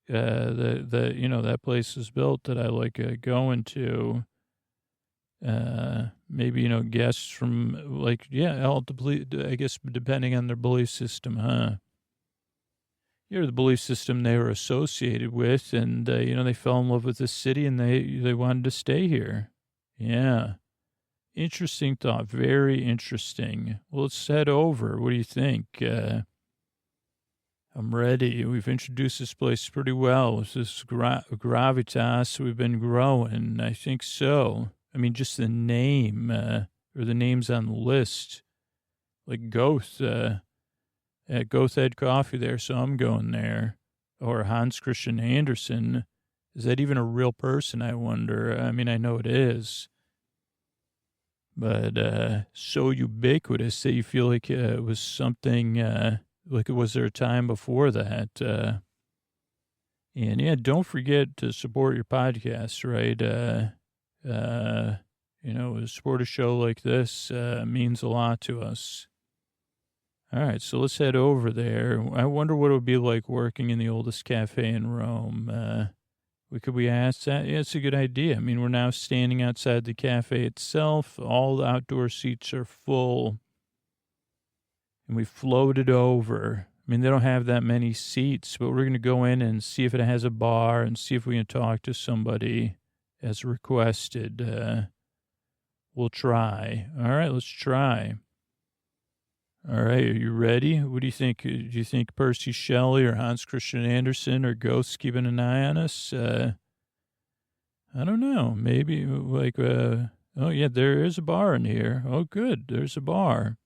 you know, that place is built that I like going to. Maybe, you know, guests from, like, yeah, I guess depending on their belief system, huh? You're the belief system they were associated with, and, you know, they fell in love with the city, and they wanted to stay here. Yeah. Interesting thought. Very interesting. Well, let's head over. What do you think? I'm ready. We've introduced this place pretty well with this gravitas we've been growing. I think so. I mean, just the name, or the names on the list, like Goth, at Goth Ed Coffee there, so I'm going there. Or Hans Christian Andersen. Is that even a real person, I wonder? I mean, I know it is. But so ubiquitous that you feel like it was something, like, was there a time before that? And, yeah, don't forget to support your podcast, right? You know, support a show like this means a lot to us. All right, so let's head over there. I wonder what it would be like working in the oldest cafe in Rome. Could we ask that? Yeah, it's a good idea. I mean, we're now standing outside the cafe itself. All the outdoor seats are full. And we floated over. I mean, they don't have that many seats, but we're going to go in and see if it has a bar and see if we can talk to somebody as requested. We'll try. All right, let's try. All right, are you ready? What do you think? Do you think Percy Shelley or Hans Christian Andersen or ghosts keeping an eye on us? I don't know. Maybe like, oh yeah, there is a bar in here. Oh, good. There's a bar.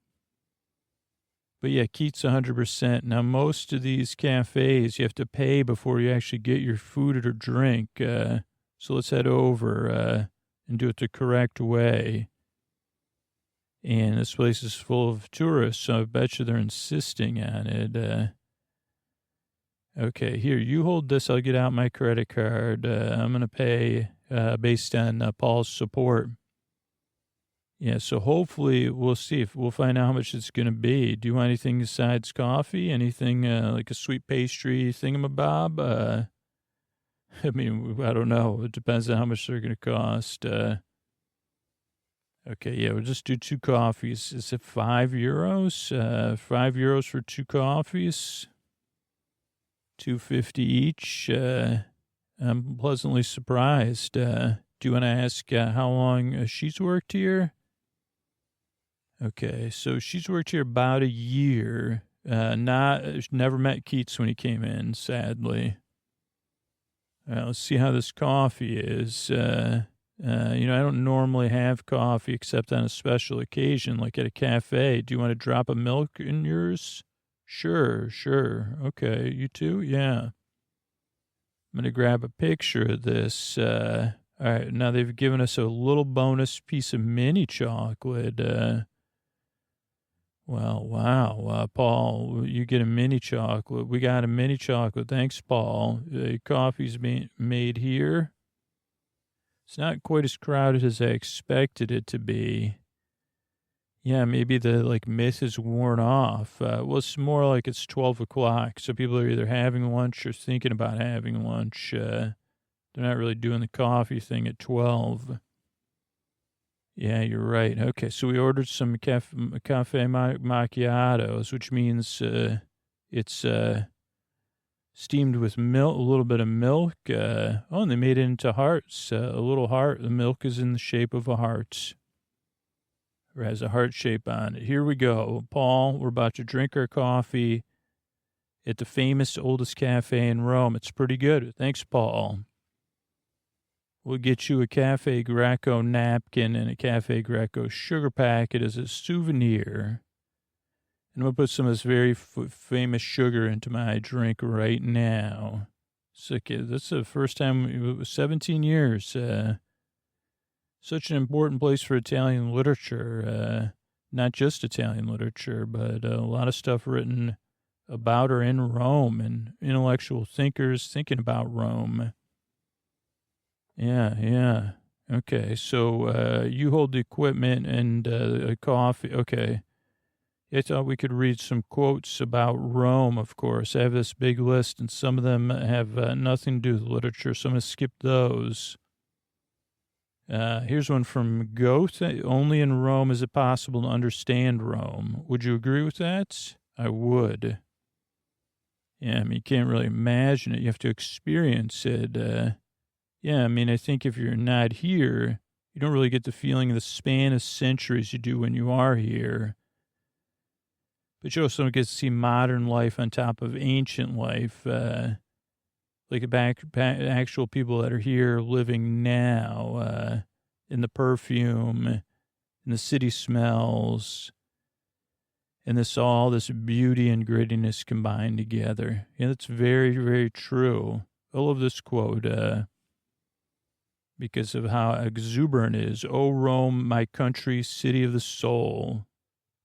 But yeah, Keats 100%. Now, most of these cafes, you have to pay before you actually get your food or drink. So let's head over and do it the correct way. And this place is full of tourists, so I bet you they're insisting on it. Okay, here, you hold this. I'll get out my credit card. I'm going to pay based on Paul's support. Yeah, so hopefully we'll see if we'll find out how much it's going to be. Do you want anything besides coffee? Anything like a sweet pastry thingamabob? I mean, I don't know. It depends on how much they're going to cost. Okay, yeah, we'll just do 2 coffees. Is it €5? €5 for 2 coffees. $2.50 each. I'm pleasantly surprised. Do you want to ask how long she's worked here? Okay, so she's worked here about a year. Never met Keats when he came in, sadly. Let's see how this coffee is. You know, I don't normally have coffee except on a special occasion, like at a cafe. Do you want to drop a milk in yours? Sure. Okay, you too? Yeah. I'm going to grab a picture of this. All right, now they've given us a little bonus piece of mini chocolate. Well, wow. Paul, you get a mini chocolate. We got a mini chocolate. Thanks, Paul. Coffee's being made here. It's not quite as crowded as I expected it to be. Yeah, maybe the myth is worn off. Well, it's more like it's 12 o'clock, so people are either having lunch or thinking about having lunch. They're not really doing the coffee thing at 12. Yeah, you're right. Okay, so we ordered some cafe macchiatos, which means it's steamed with milk, a little bit of milk. And they made it into hearts, a little heart. The milk is in the shape of a heart, or has a heart shape on it. Here we go. Paul, we're about to drink our coffee at the famous oldest cafe in Rome. It's pretty good. Thanks, Paul. We'll get you a Cafe Greco napkin and a Cafe Greco sugar packet as a souvenir. And we'll put some of this very famous sugar into my drink right now. So, that's the first time, it was 17 years. Such an important place for Italian literature. Not just Italian literature, but a lot of stuff written about or in Rome, and intellectual thinkers thinking about Rome. Yeah. Okay, so you hold the equipment and coffee. Okay. I thought we could read some quotes about Rome, of course. I have this big list, and some of them have nothing to do with literature, so I'm going to skip those. Here's one from Goethe. Only in Rome is it possible to understand Rome. Would you agree with that? I would. Yeah, I mean, you can't really imagine it. You have to experience it. Yeah, I mean, I think if you're not here, you don't really get the feeling of the span of centuries you do when you are here. But you also don't get to see modern life on top of ancient life, like actual people that are here living now, in the perfume, in the city smells, and all this beauty and grittiness combined together. Yeah, that's very, very true. I love this quote, because of how exuberant it is. Oh, Rome, my country, city of the soul.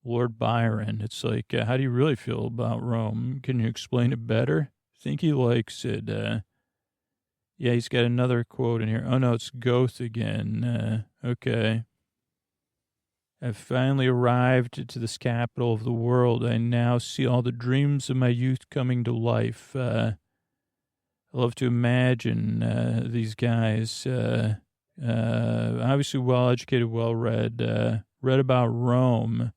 Lord Byron. It's like, how do you really feel about Rome? Can you explain it better? I think he likes it. Yeah, he's got another quote in here. Oh, no, it's Goethe again. Okay. I've finally arrived to this capital of the world. I now see all the dreams of my youth coming to life. I love to imagine these guys, obviously well-educated, well-read, read about Rome.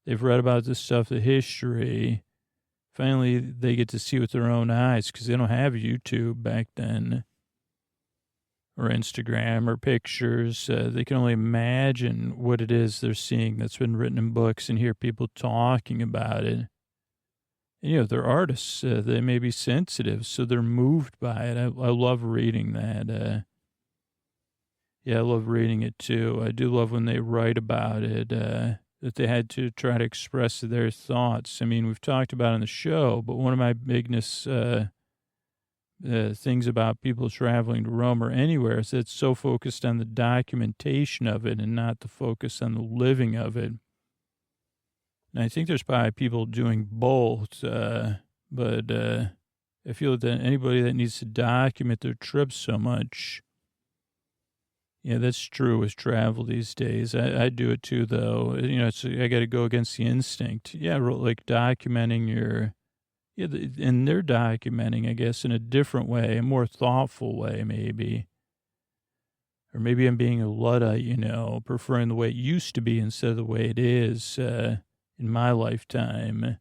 They've read about this stuff, the history. Finally, they get to see with their own eyes because they don't have YouTube back then, or Instagram or pictures. They can only imagine what it is they're seeing that's been written in books and hear people talking about it. And, they're artists. They may be sensitive, so they're moved by it. I love reading that. Yeah, I love reading it, too. I do love when they write about it, that they had to try to express their thoughts. I mean, we've talked about it on the show, but one of my biggest things about people traveling to Rome or anywhere is that it's so focused on the documentation of it and not the focus on the living of it. And I think there's probably people doing both, but I feel that anybody that needs to document their trips so much, yeah, that's true with travel these days. I do it too, though. I got to go against the instinct. Yeah, like documenting and they're documenting, I guess, in a different way, a more thoughtful way, maybe. Or maybe I'm being a Luddite, preferring the way it used to be instead of the way it is in my lifetime.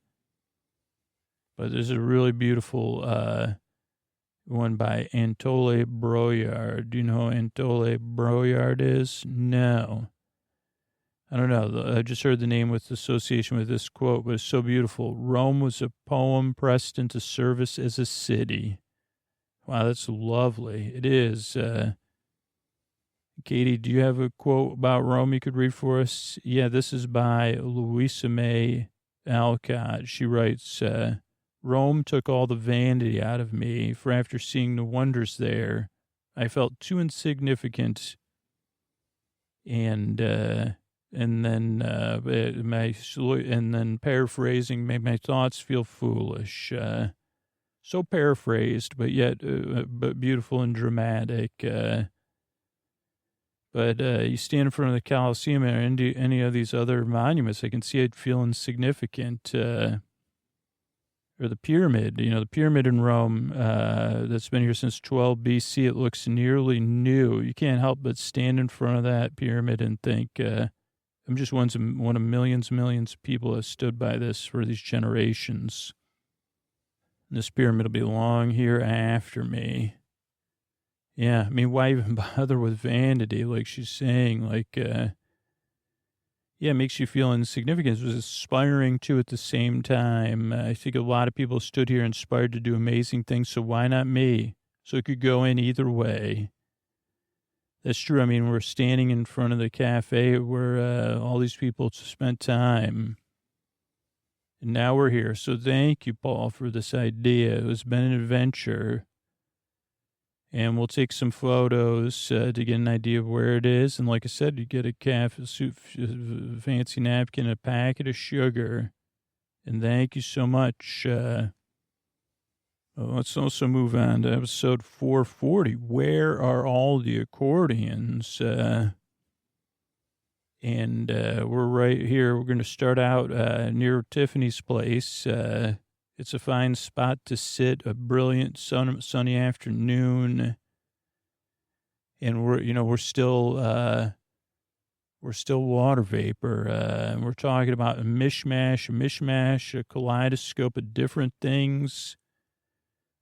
But there's a really beautiful one by Anatole Broyard. Do you know who Anatole Broyard is? No. I don't know. I just heard the name with association with this quote, but it's so beautiful. Rome was a poem pressed into service as a city. Wow, that's lovely. It is. Katie, do you have a quote about Rome you could read for us? Yeah, this is by Louisa May Alcott. She writes, Rome took all the vanity out of me, for after seeing the wonders there, I felt too insignificant. And then paraphrasing made my thoughts feel foolish. So paraphrased, but yet but beautiful and dramatic. But you stand in front of the Colosseum or any of these other monuments, I can see it feel insignificant. Or the pyramid, the pyramid in Rome that's been here since 12 BC, it looks nearly new. You can't help but stand in front of that pyramid and think, I'm just one of millions of people that stood by this for these generations. And this pyramid will be long here after me. Yeah, I mean, why even bother with vanity? Like she's saying, it makes you feel insignificant. It was inspiring, too, at the same time. I think a lot of people stood here inspired to do amazing things, so why not me? So it could go in either way. That's true. I mean, we're standing in front of the cafe where all these people spent time. And now we're here. So thank you, Paul, for this idea. It has been an adventure. And we'll take some photos to get an idea of where it is. And like I said, you get a fancy napkin, a packet of sugar. And thank you so much. Let's also move on to episode 440. Where are all the accordions? We're right here. We're going to start out near Tiffany's place. It's a fine spot to sit, a brilliant sunny afternoon. And we're still water vapor. And we're talking about a mishmash, a kaleidoscope of different things,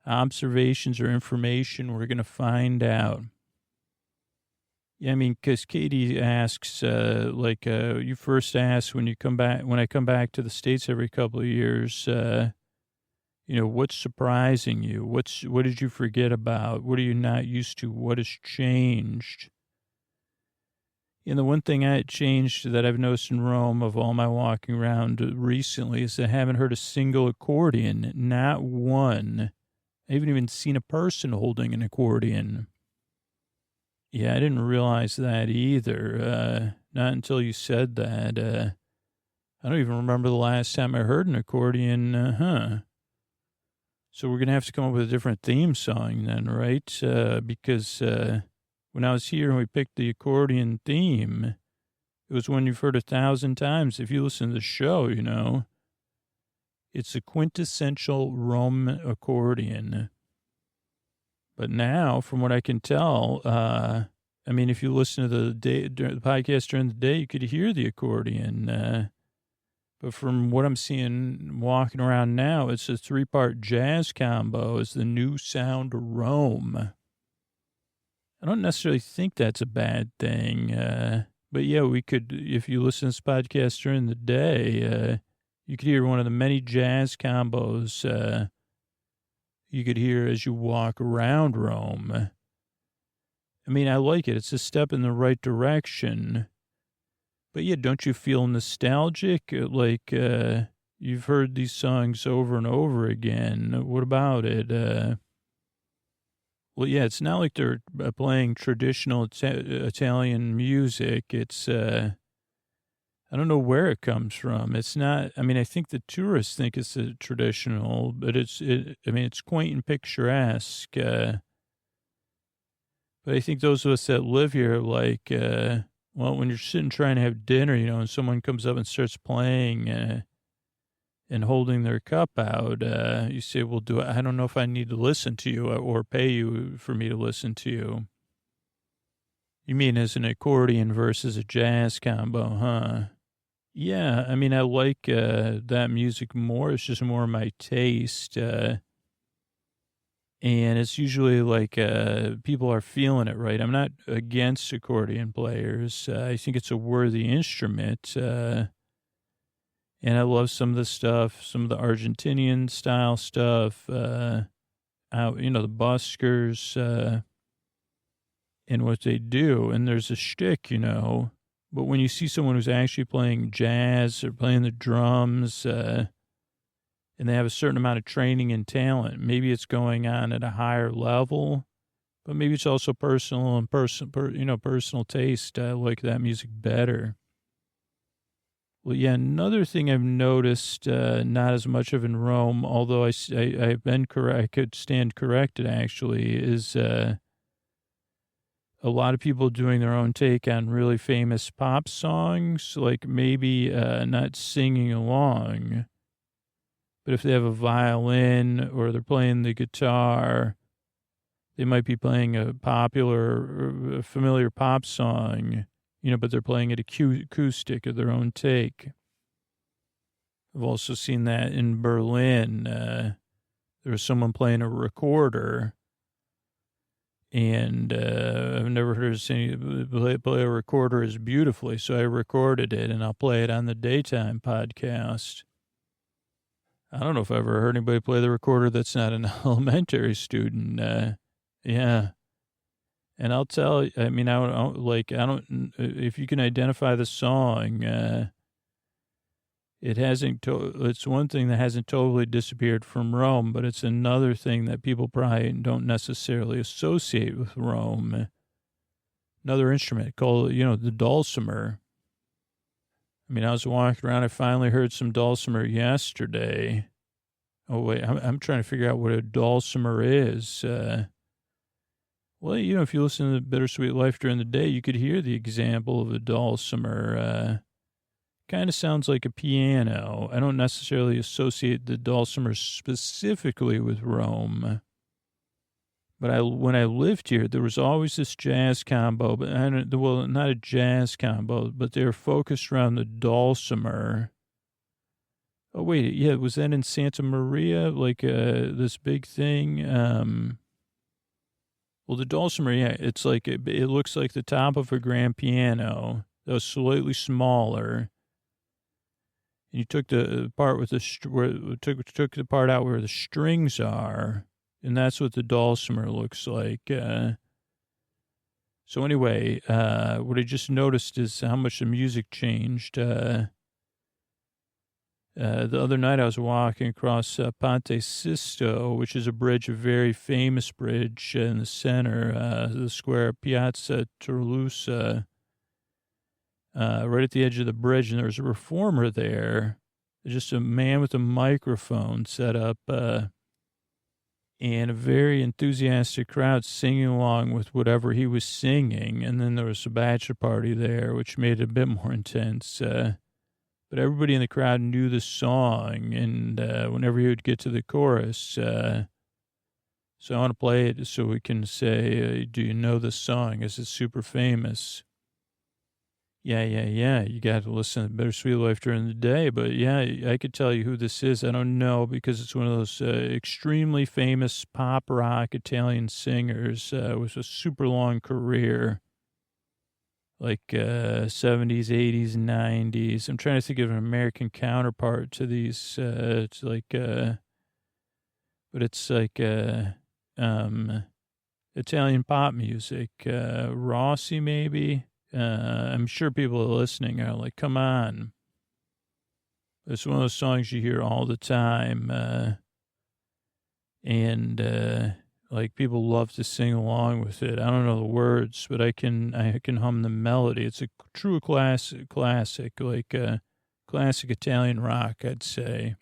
observations or information. We're going to find out. Yeah, I mean, because Katie asks, you first asked when I come back to the States every couple of years, what's surprising you? What did you forget about? What are you not used to? What has changed? And the one thing I changed that I've noticed in Rome of all my walking around recently is I haven't heard a single accordion, not one. I haven't even seen a person holding an accordion. Yeah, I didn't realize that either. Not until you said that. I don't even remember the last time I heard an accordion. So we're going to have to come up with a different theme song then, right? Because when I was here and we picked the accordion theme, it was one you've heard 1,000 times. If you listen to the show, it's a quintessential Rome accordion. But now, from what I can tell, if you listen to the podcast during the day, you could hear the accordion. But from what I'm seeing walking around now, it's a 3-part jazz combo. It's the new sound of Rome. I don't necessarily think that's a bad thing. But yeah, we could, if you listen to this podcast during the day, you could hear one of the many jazz combos you could hear as you walk around Rome. I mean, I like it. It's a step in the right direction. But yeah, don't you feel nostalgic? Like you've heard these songs over and over again. What about it? Well, yeah, it's not like they're playing traditional Italian music. It's, I don't know where it comes from. It's not, I think the tourists think it's a traditional, but it's quaint and picturesque. But I think those of us that live here, when you're sitting trying to have dinner, and someone comes up and starts playing and holding their cup out, you say, well, I don't know if I need to listen to you or pay you for me to listen to you. You mean as an accordion versus a jazz combo, huh? Yeah, I like that music more. It's just more my taste. And it's usually people are feeling it, right? I'm not against accordion players. I think it's a worthy instrument. And I love some of the stuff, some of the Argentinian style stuff, the buskers and what they do. And there's a shtick, But when you see someone who's actually playing jazz or playing the drums, and they have a certain amount of training and talent, maybe it's going on at a higher level, but maybe it's also personal and personal taste. I like that music better. Well, yeah, another thing I've noticed, not as much of in Rome, although I've been correct, I could stand corrected actually, is a lot of people doing their own take on really famous pop songs, like maybe not singing along, but if they have a violin or they're playing the guitar, they might be playing a popular, a familiar pop song, but they're playing it acoustic of their own take. I've also seen that in Berlin. There was someone playing a recorder, and I've never heard anybody play a recorder as beautifully, so I recorded it, and I'll play it on the daytime podcast. I don't know if I've ever heard anybody play the recorder that's not an elementary student. Yeah. And I'll tell you, I mean, I don't, if you can identify the song, it's one thing that hasn't totally disappeared from Rome, but it's another thing that people probably don't necessarily associate with Rome. Another instrument called, the dulcimer. I mean, I was walking around, I finally heard some dulcimer yesterday. Oh, wait, I'm trying to figure out what a dulcimer is. Well, if you listen to Bittersweet Life during the day, you could hear the example of a dulcimer. Kind of sounds like a piano. I don't necessarily associate the dulcimer specifically with Rome. But when I lived here, there was always this jazz combo, but not a jazz combo, but they were focused around the dulcimer. Oh, wait, yeah, was that in Santa Maria, like this big thing? Well, the dulcimer, yeah, it's like, it looks like the top of a grand piano, though slightly smaller. And you took the part with took the part out where the strings are, and that's what the dulcimer looks like. So anyway, what I just noticed is how much the music changed. The other night I was walking across Ponte Sisto, which is a very famous bridge in the center, the square Piazza Turlusa, right at the edge of the bridge, and there was a reformer there. There's just a man with a microphone set up, and a very enthusiastic crowd singing along with whatever he was singing. And then there was a bachelor party there, which made it a bit more intense. But everybody in the crowd knew the song, and whenever he would get to the chorus, so I want to play it so we can say, do you know the song? Is it super famous? Yeah. You got to listen to Bittersweet Life during the day. But yeah, I could tell you who this is. I don't know, because it's one of those extremely famous pop rock Italian singers with a super long career, like 70s, 80s, 90s. I'm trying to think of an American counterpart to these. It's like, but it's like Italian pop music. Rossi, maybe. I'm sure people are listening are like, come on. It's one of those songs you hear all the time. And like people love to sing along with it. I don't know the words, but I can hum the melody. It's a true classic, like classic Italian rock, I'd say.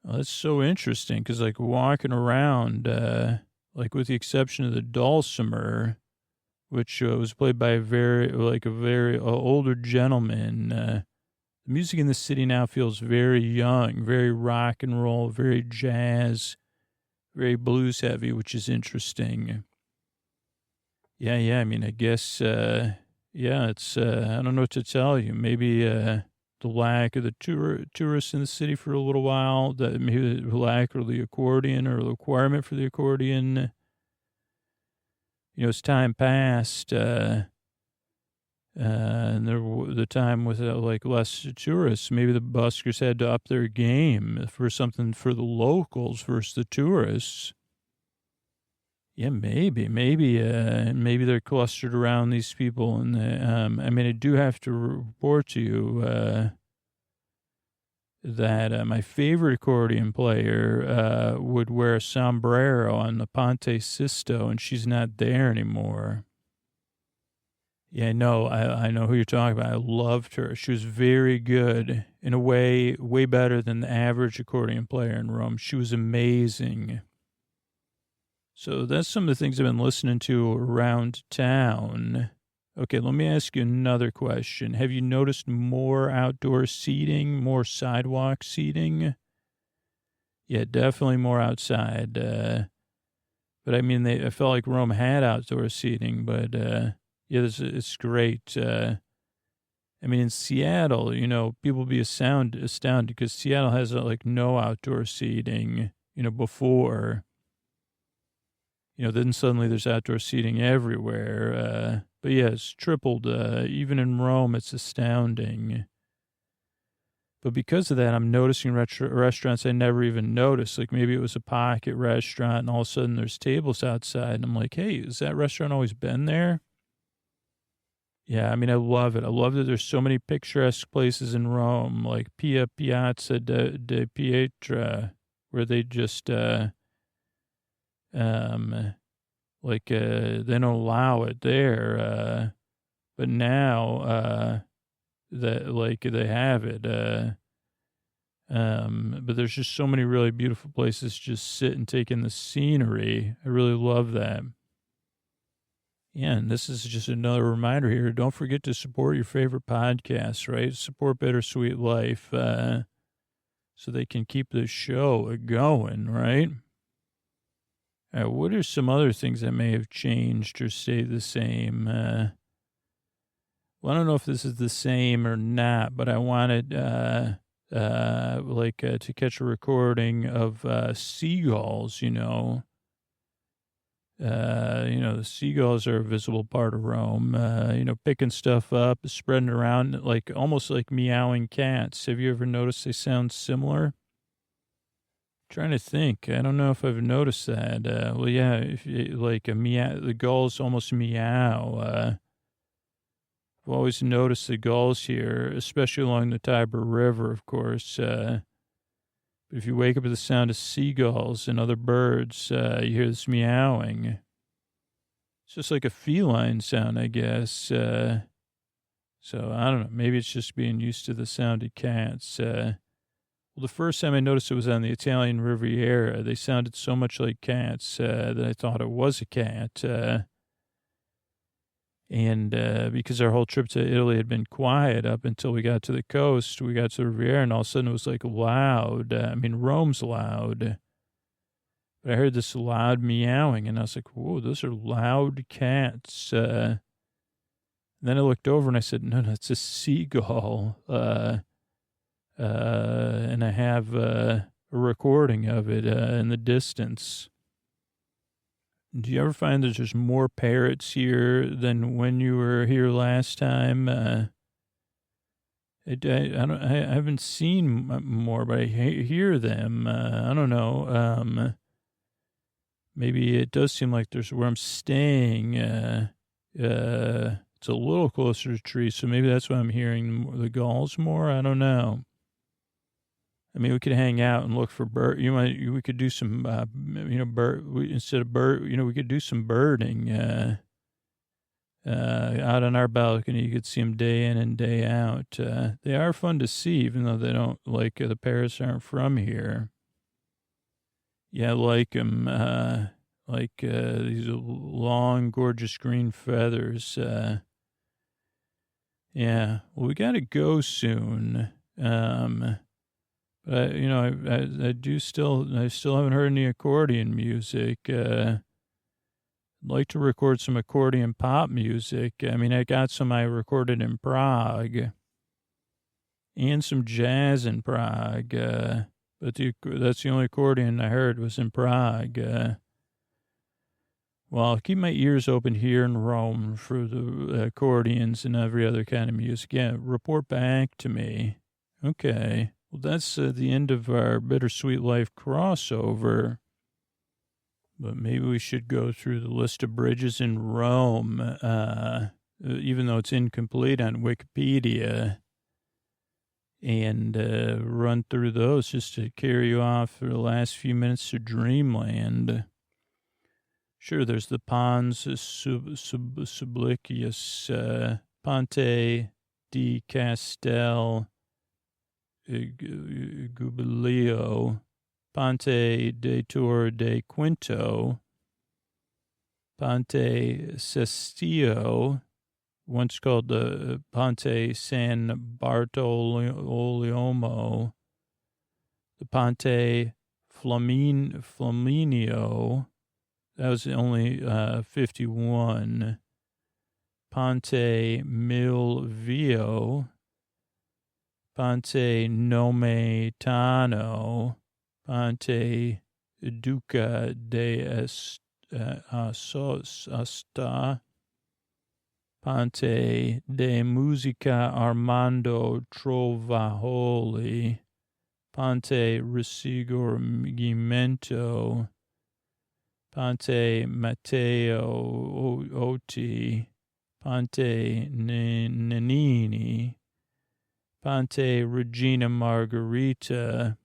Well, that's so interesting because like walking around, like with the exception of the dulcimer, which was played by a very older gentleman. The music in the city now feels very young, very rock and roll, very jazz, very blues heavy, which is interesting. Yeah. I mean, I guess, it's, I don't know what to tell you. Maybe the lack of the tourists in the city for a little while, that maybe the lack of the accordion or the requirement for the accordion. As time passed, and the time with like less tourists, maybe the buskers had to up their game for something for the locals versus the tourists. Yeah, maybe they're clustered around these people. And I mean, I do have to report to you that my favorite accordion player would wear a sombrero on the Ponte Sisto, and she's not there anymore. Yeah, no, I know who you're talking about. I loved her. She was very good, in a way better than the average accordion player in Rome. She was amazing. So that's some of the things I've been listening to around town. Okay, let me ask you another question. Have you noticed more outdoor seating, more sidewalk seating? Yeah, definitely more outside. But I mean, I felt like Rome had outdoor seating, but yeah, it's great. I mean, in Seattle, people be astounded because Seattle has like no outdoor seating, before. Then suddenly there's outdoor seating everywhere. But yeah, it's tripled. Even in Rome, it's astounding. But because of that, I'm noticing restaurants I never even noticed. Like maybe it was a pocket restaurant and all of a sudden there's tables outside. And I'm like, hey, has that restaurant always been there? Yeah, I mean, I love it. I love that there's so many picturesque places in Rome, like Piazza de Pietra, where they just... they don't allow it there, but now, they have it, but there's just so many really beautiful places to just sit and take in the scenery. I really love that. Yeah, and this is just another reminder here. Don't forget to support your favorite podcasts, right? Support Bittersweet Life, so they can keep the show going, right? What are some other things that may have changed or stayed the same? Well, I don't know if this is the same or not, but I wanted to catch a recording of seagulls. The seagulls are a visible part of Rome. Picking stuff up, spreading around, like almost like meowing cats. Have you ever noticed they sound similar? Trying to think. I don't know if I've noticed that. Well, yeah, if like a meow, the gulls almost meow. I've always noticed the gulls here, especially along the Tiber River, of course. But if you wake up to the sound of seagulls and other birds, you hear this meowing. It's just like a feline sound, I guess. So I don't know. Maybe it's just being used to the sound of cats. Well, the first time I noticed it was on the Italian Riviera. They sounded so much like cats that I thought it was a cat. And because our whole trip to Italy had been quiet up until we got to the coast, we got to the Riviera, and all of a sudden it was like loud. I mean, Rome's loud. But I heard this loud meowing, and I was like, whoa, those are loud cats. Then I looked over and I said, no, it's a seagull. And I have a recording of it in the distance. Do you ever find that there's more parrots here than when you were here last time? I haven't seen more, but I hear them. I don't know. Maybe it does seem like there's where I'm staying. It's a little closer to trees, so maybe that's why I'm hearing the gulls more. I don't know. I mean, we could hang out and look for bird. We could do some, instead of bird, we could do some birding out on our balcony. You could see them day in and day out. They are fun to see, even though they don't the parrots aren't from here. Yeah, I like them. These long, gorgeous green feathers. Yeah. Well, we got to go soon. But I still haven't heard any accordion music. I'd like to record some accordion pop music. I mean, I got some I recorded in Prague and some jazz in Prague. But that's the only accordion I heard was in Prague. Well, I'll keep my ears open here in Rome for the accordions and every other kind of music. Yeah, report back to me. Okay. Well, that's the end of our Bittersweet Life crossover. But maybe we should go through the list of bridges in Rome, even though it's incomplete on Wikipedia, and run through those just to carry you off for the last few minutes to dreamland. Sure, there's the Pons Sublicius, Ponte di Castel Gubilio, Ponte de Tor de Quinto, Ponte Cestio, once called the Ponte San Bartolomeo, the Ponte Flaminio, that was only 51, Ponte Milvio, Ponte Nometano, Ponte Duca de Asta, Ponte de Musica Armando Trovajoli, Ponte Risorgimento, Ponte Matteo Oti, Ponte Nanini, Ponte Regina Margherita,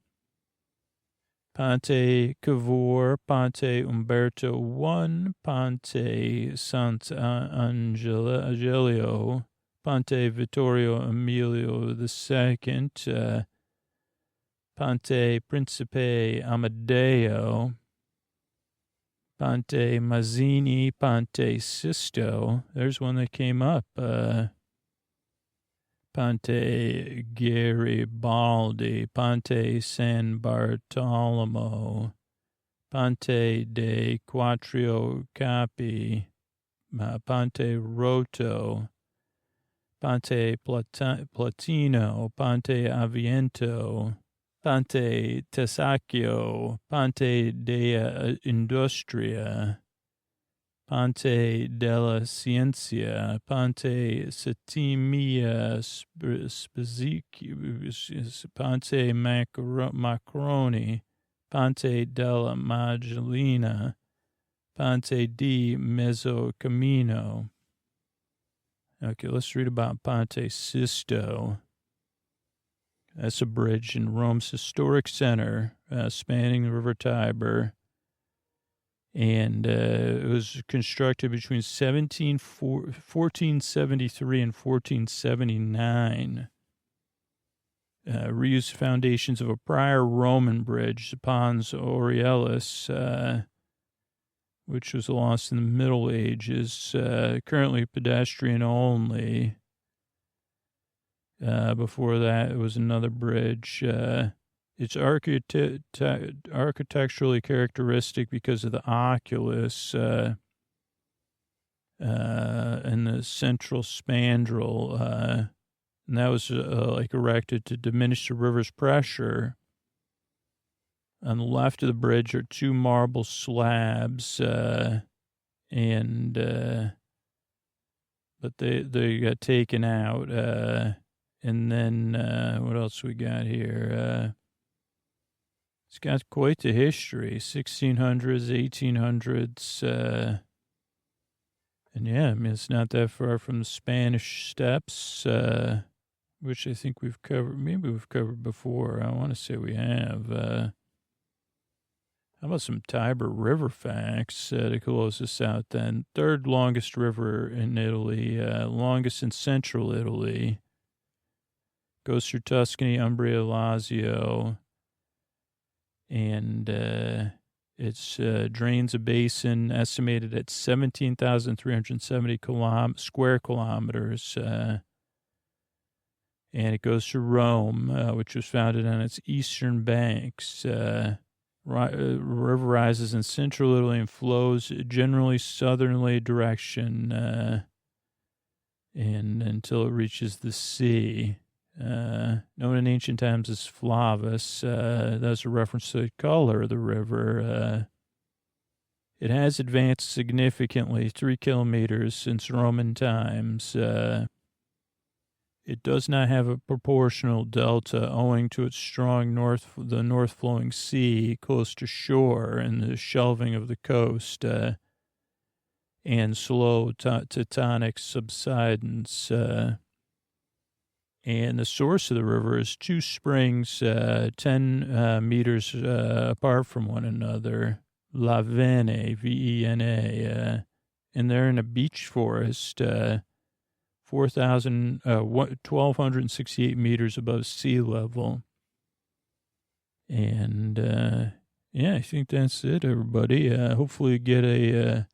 Ponte Cavour, Ponte Umberto I, Ponte Sant'Angelio, Ponte Vittorio Emilio II, Ponte Principe Amadeo, Ponte Mazzini, Ponte Sisto. There's one that came up. Ponte Garibaldi, Ponte San Bartolomeo, Ponte de Quattro Capi, Ponte Roto, Ponte Platino, Ponte Aviento, Ponte Tessacchio, Ponte della Industria, Ponte della Ciencia, Ponte Settimia Spizzici, Ponte Macroni, Ponte della Magellina, Ponte di Mezzocamino. Okay, let's read about Ponte Sisto. That's a bridge in Rome's historic center, spanning the River Tiber. And it was constructed between 1473 and 1479. Reused foundations of a prior Roman bridge, the Pons Aurelis, which was lost in the Middle Ages, currently pedestrian only. Before that, it was another bridge. It's architecturally characteristic because of the oculus and the central spandrel. And that was erected to diminish the river's pressure. On the left of the bridge are two marble slabs, but they got taken out. And then what else we got here? It's got quite the history, 1600s, 1800s. And yeah, I mean, it's not that far from the Spanish Steps, which I think we've covered. Maybe we've covered before. I want to say we have. How about some Tiber River facts to close this out then? Third longest river in Italy, longest in central Italy. Goes through Tuscany, Umbria, Lazio. And it drains a basin estimated at 17,370 square kilometers. And it goes through Rome, which was founded on its eastern banks. River rises in central Italy and flows generally southerly direction and until it reaches the sea. Known in ancient times as Flavus, that's a reference to the color of the river. It has advanced significantly 3 kilometers since Roman times. It does not have a proportional delta owing to its strong north-flowing sea close to shore and the shelving of the coast and slow tectonic subsidence. And the source of the river is two springs 10 meters apart from one another, La Vene, V-E-N-A, and they're in a beach forest 1,268 meters above sea level. And, I think that's it, everybody. Hopefully you get a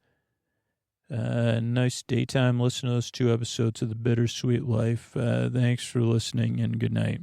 nice daytime listen to those 2 episodes of The Bittersweet Life. Thanks for listening, and good night.